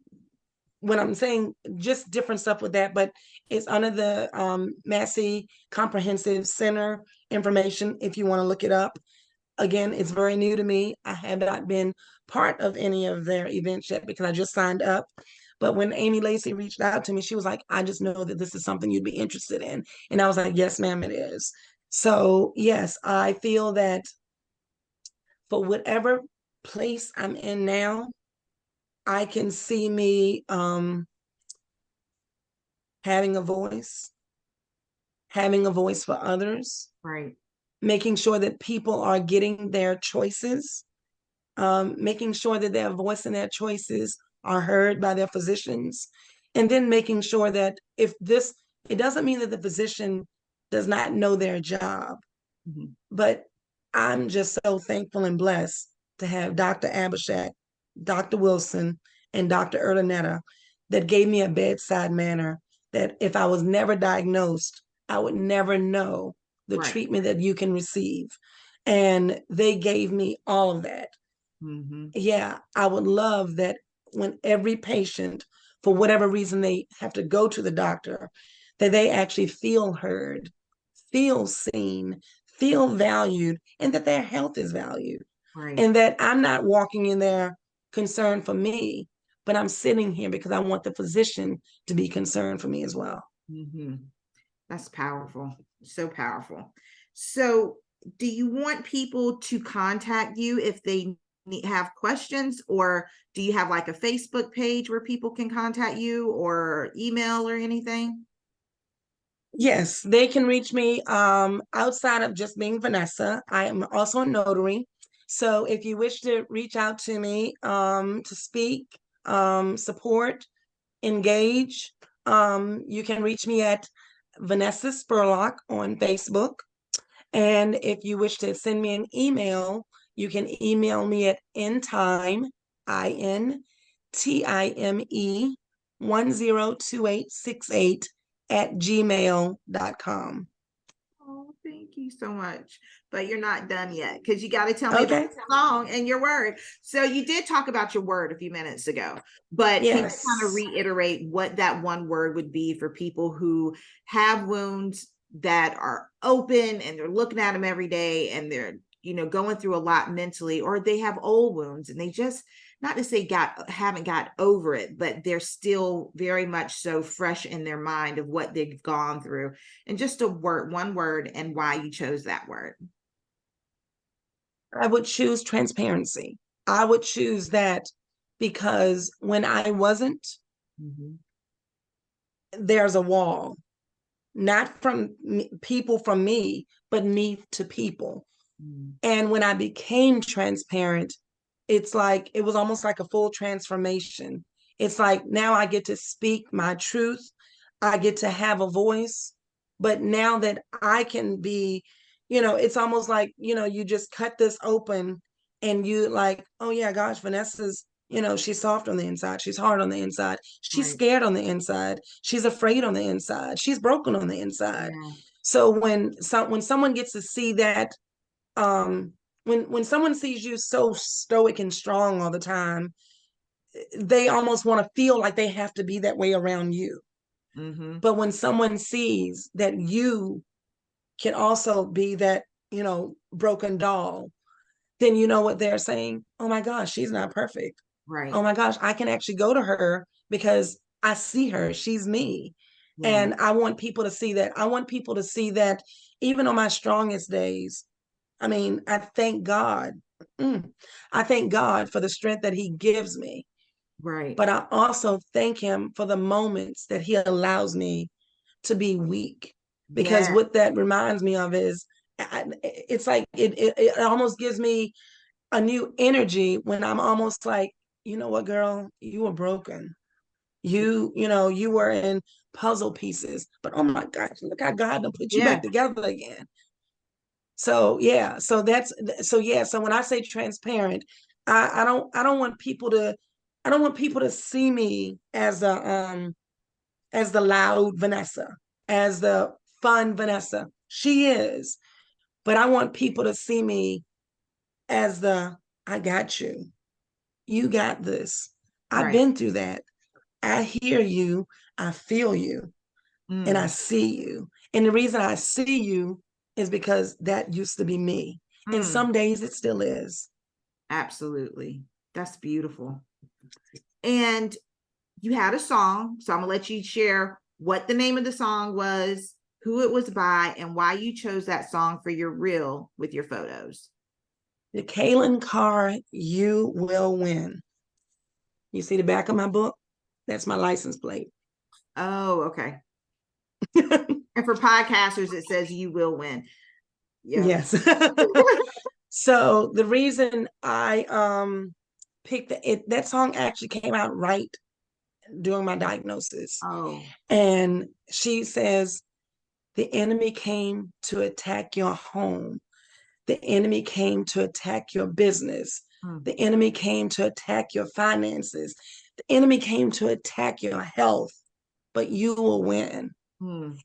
when I'm saying just different stuff with that, but it's under the Massey Comprehensive Center information if you want to look it up. Again, it's very new to me. I have not been part of any of their events yet because I just signed up. But when Amy Lacey reached out to me, she was like, I just know that this is something you'd be interested in. And I was like, yes, ma'am, it is. So, yes, I feel that for whatever place I'm in now, I can see me having a voice for others, Right. making sure that people are getting their choices, making sure that their voice and their choices are heard by their physicians, and then making sure that it doesn't mean that the physician does not know their job, Mm-hmm. but I'm just so thankful and blessed to have Dr. Abhishek, Dr. Wilson, and Dr. Erlinetta that gave me a bedside manner that if I was never diagnosed, I would never know the Right. treatment that you can receive. And they gave me all of that. Mm-hmm. Yeah, I would love that when every patient, for whatever reason, they have to go to the doctor, that they actually feel heard, feel seen, feel valued, and that their health is valued. Right. And that I'm not walking in there concerned for me, but I'm sitting here because I want the physician to be concerned for me as well. Mm-hmm. That's powerful. So powerful. So, do you want people to contact you if they have questions, or do you have like a Facebook page where people can contact you, or email or anything? Yes, they can reach me outside of just being Vanessa. I am also a notary. So if you wish to reach out to me to speak, support, engage, you can reach me at Vanessa Spurlock on Facebook. And if you wish to send me an email, you can email me at intime, INTIME 102868 @gmail.com. Oh, thank you so much. But you're not done yet because you got to tell me Okay. about the song and your word. So you did talk about your word a few minutes ago, but can you Yes. kind of reiterate what that one word would be for people who have wounds that are open and they're looking at them every day and they're, going through a lot mentally, or they have old wounds and they just, not to say haven't got over it, but they're still very much so fresh in their mind of what they've gone through. And just one word, and why you chose that word. I would choose transparency. I would choose that because when I wasn't, there's a wall, not from people from me, but me to people. And when I became transparent, it's like, it was almost like a full transformation. It's like now I get to speak my truth. I get to have a voice. But now that I can be, it's almost like, you just cut this open and you like, oh yeah, gosh, Vanessa's, she's soft on the inside. She's hard on the inside. She's scared on the inside. She's afraid on the inside. She's broken on the inside. Yeah. So when someone gets to see that, when someone sees you so stoic and strong all the time, they almost want to feel like they have to be that way around you. But when someone sees that you can also be that, broken doll, then you know what they're saying. Oh my gosh, she's not perfect. Right. Oh my gosh, I can actually go to her because I see her. She's me. Yeah. And I want people to see that. I want people to see that even on my strongest days. I mean, I thank God. I thank God for the strength that he gives me. Right. But I also thank him for the moments that he allows me to be weak. Because what that reminds me of is, it's like, it almost gives me a new energy when I'm almost like, you know what, girl, you were broken. You were in puzzle pieces, but oh my gosh, look how God done put you back together again. So yeah, so when I say transparent, I don't want people to see me as the loud Vanessa, as the fun Vanessa. She is, but I want people to see me as the, I got you. You got this. I've been through that. I hear you, I feel you, and I see you. And the reason I see you is because that used to be me. And some days it still is. Absolutely. That's beautiful. And you had a song, so I'm gonna let you share what the name of the song was, who it was by, and why you chose that song for your reel with your photos. The Kaylin Carr, You Will Win. You see the back of my book? That's my license plate. Oh, okay. And for podcasters, it says You Will Win. Yep. Yes. So the reason I picked that song actually came out right during my diagnosis. Oh. And she says, the enemy came to attack your home. The enemy came to attack your business. The enemy came to attack your finances. The enemy came to attack your health, but you will win.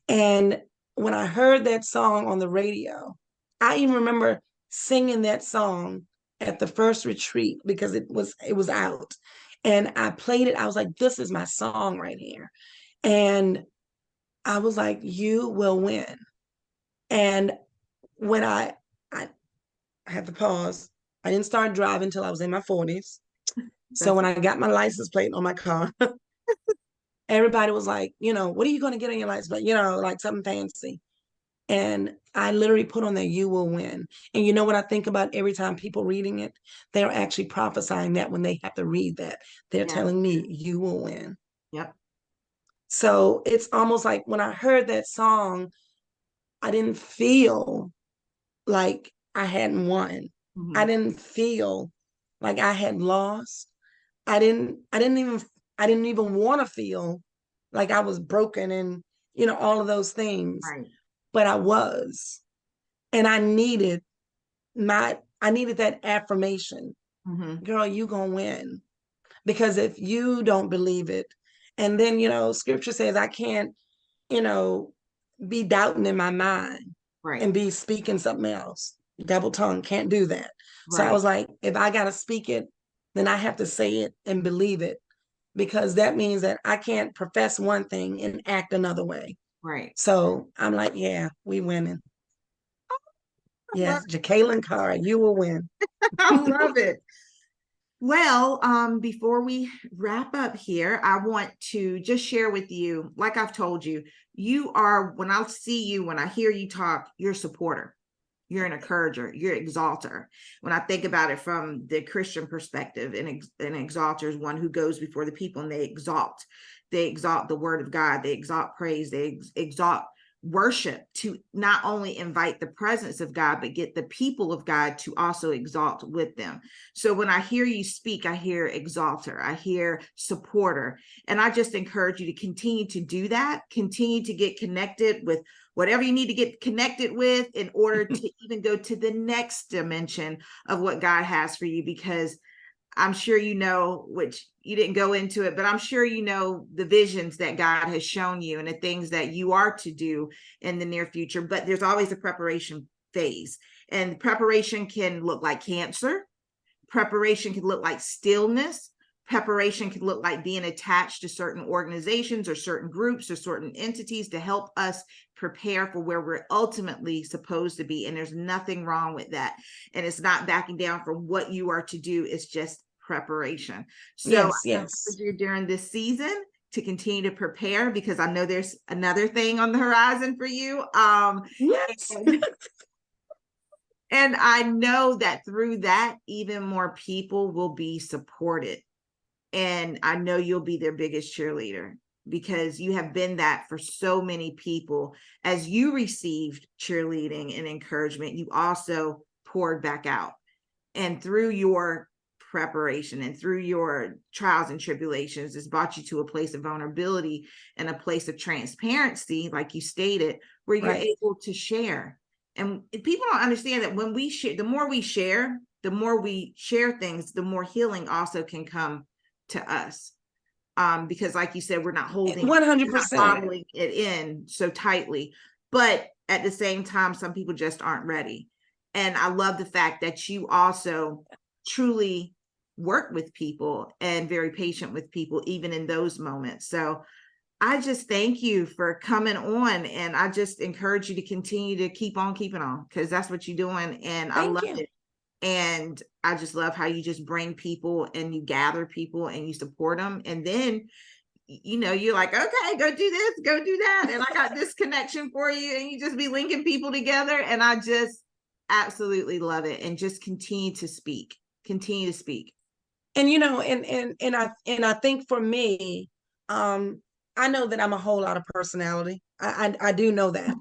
And when I heard that song on the radio, I even remember singing that song at the first retreat because it was out. And I played it. I was like, this is my song right here. And I was like, you will win. And when I had to pause, I didn't start driving until I was in my 40s. So when I got my license plate on my car, everybody was like, what are you going to get on your license plate? Like something fancy. And I literally put on there, you will win. And you know what I think about every time people reading it? They're actually prophesying that when they have to read that. They're telling me, you will win. Yep. So it's almost like when I heard that song, I didn't feel like I hadn't won. I didn't feel like I had lost. I didn't even want to feel like I was broken and all of those things. Right. But I was, and I needed that affirmation. Mm-hmm. Girl, you gonna win. Because if you don't believe it, and then, scripture says I can't, you know, be doubting in my mind Right. and be speaking something else. Double tongue, can't do that. So I Right. was like, if I got to speak it, then I have to say it and believe it, because that means that I can't profess one thing and act another way. Right. So I'm like, yeah, we winning. I love Yes, Jacqueline Carr, you will win. I love it. Well, before we wrap up here, I want to just share with you, like I've told you, you are, when I see you, when I hear you talk, you're a supporter, you're an encourager, you're an exalter. When I think about it from the Christian perspective, an exalter is one who goes before the people and they exalt the word of God, they exalt praise, they exalt worship, to not only invite the presence of God, but get the people of God to also exalt with them. So when I hear you speak, I hear exalter, I hear supporter, and I just encourage you to continue to do that, continue to get connected with whatever you need to get connected with in order to even go to the next dimension of what God has for you, because I'm sure which you didn't go into it, but I'm sure the visions that God has shown you and the things that you are to do in the near future. But there's always a preparation phase, and preparation can look like cancer. Preparation can look like stillness. Preparation can look like being attached to certain organizations or certain groups or certain entities to help us prepare for where we're ultimately supposed to be. And there's nothing wrong with that. And it's not backing down from what you are to do. It's just preparation. So Yes, I yes. encourage you during this season to continue to prepare, because I know there's another thing on the horizon for you. Yes. And I know that through that, even more people will be supported. And I know you'll be their biggest cheerleader, because you have been that for so many people. As you received cheerleading and encouragement, you also poured back out. And through your preparation and through your trials and tribulations, it's brought you to a place of vulnerability and a place of transparency, like you stated, where you're Right. able to share. And people don't understand that when we share, the more we share things, the more healing also can come to us. Because like you said, we're not 100%. bottling it in so tightly. But at the same time, some people just aren't ready. And I love the fact that you also truly work with people and very patient with people, even in those moments. So I just thank you for coming on, and I just encourage you to continue to keep on keeping on, because that's what you're doing. And I Thank love you. it. And I just love how you just bring people and you gather people and you support them. And then, you're like, okay, go do this, go do that. And I got this connection for you. And you just be linking people together. And I just absolutely love it. And just continue to speak. And I think for me, I know that I'm a whole lot of personality. I do know that.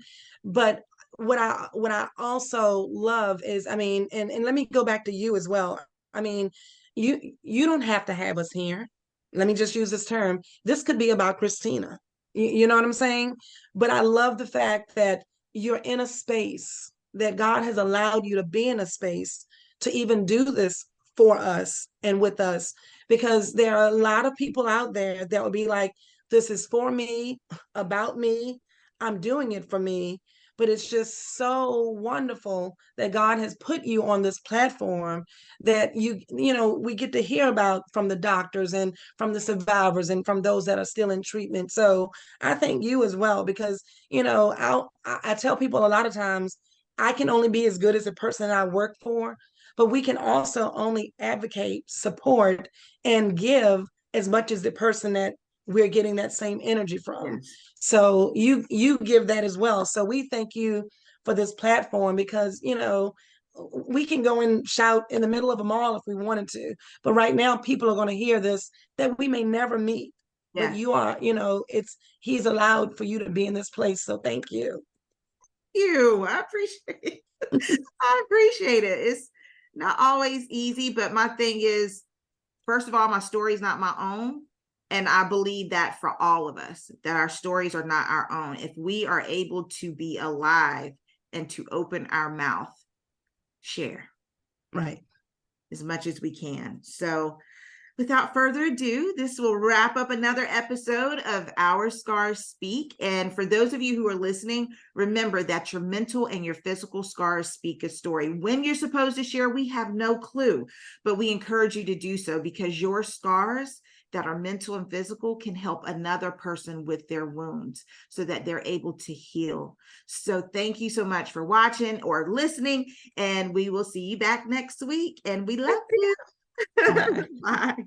But what I also love is, I mean, and let me go back to you as well. I mean, you don't have to have us here. Let me just use this term. This could be about Christina. You know what I'm saying? But I love the fact that you're in a space, that God has allowed you to be in a space to even do this for us and with us, because there are a lot of people out there that will be like, this is for me, about me, I'm doing it for me. But it's just so wonderful that God has put you on this platform, that we get to hear about from the doctors and from the survivors and from those that are still in treatment. So I thank you as well, because I tell people a lot of times, I can only be as good as the person I work for, but we can also only advocate, support, and give as much as the person that we're getting that same energy from. Yes. So you give that as well. So we thank you for this platform, because we can go and shout in the middle of a mall if we wanted to, but right now people are going to hear this that we may never meet. But Yes. he's allowed for you to be in this place. So thank you. I appreciate it. I appreciate it. It's not always easy, but my thing is, first of all, my story is not my own. And I believe that for all of us, that our stories are not our own. If we are able to be alive and to open our mouth, share. Right. As much as we can. So without further ado, this will wrap up another episode of Our Scars Speak. And for those of you who are listening, remember that your mental and your physical scars speak a story. When you're supposed to share, we have no clue, but we encourage you to do so because your scars that are mental and physical can help another person with their wounds so that they're able to heal. So thank you so much for watching or listening, and we will see you back next week. And we love you. Bye. Bye.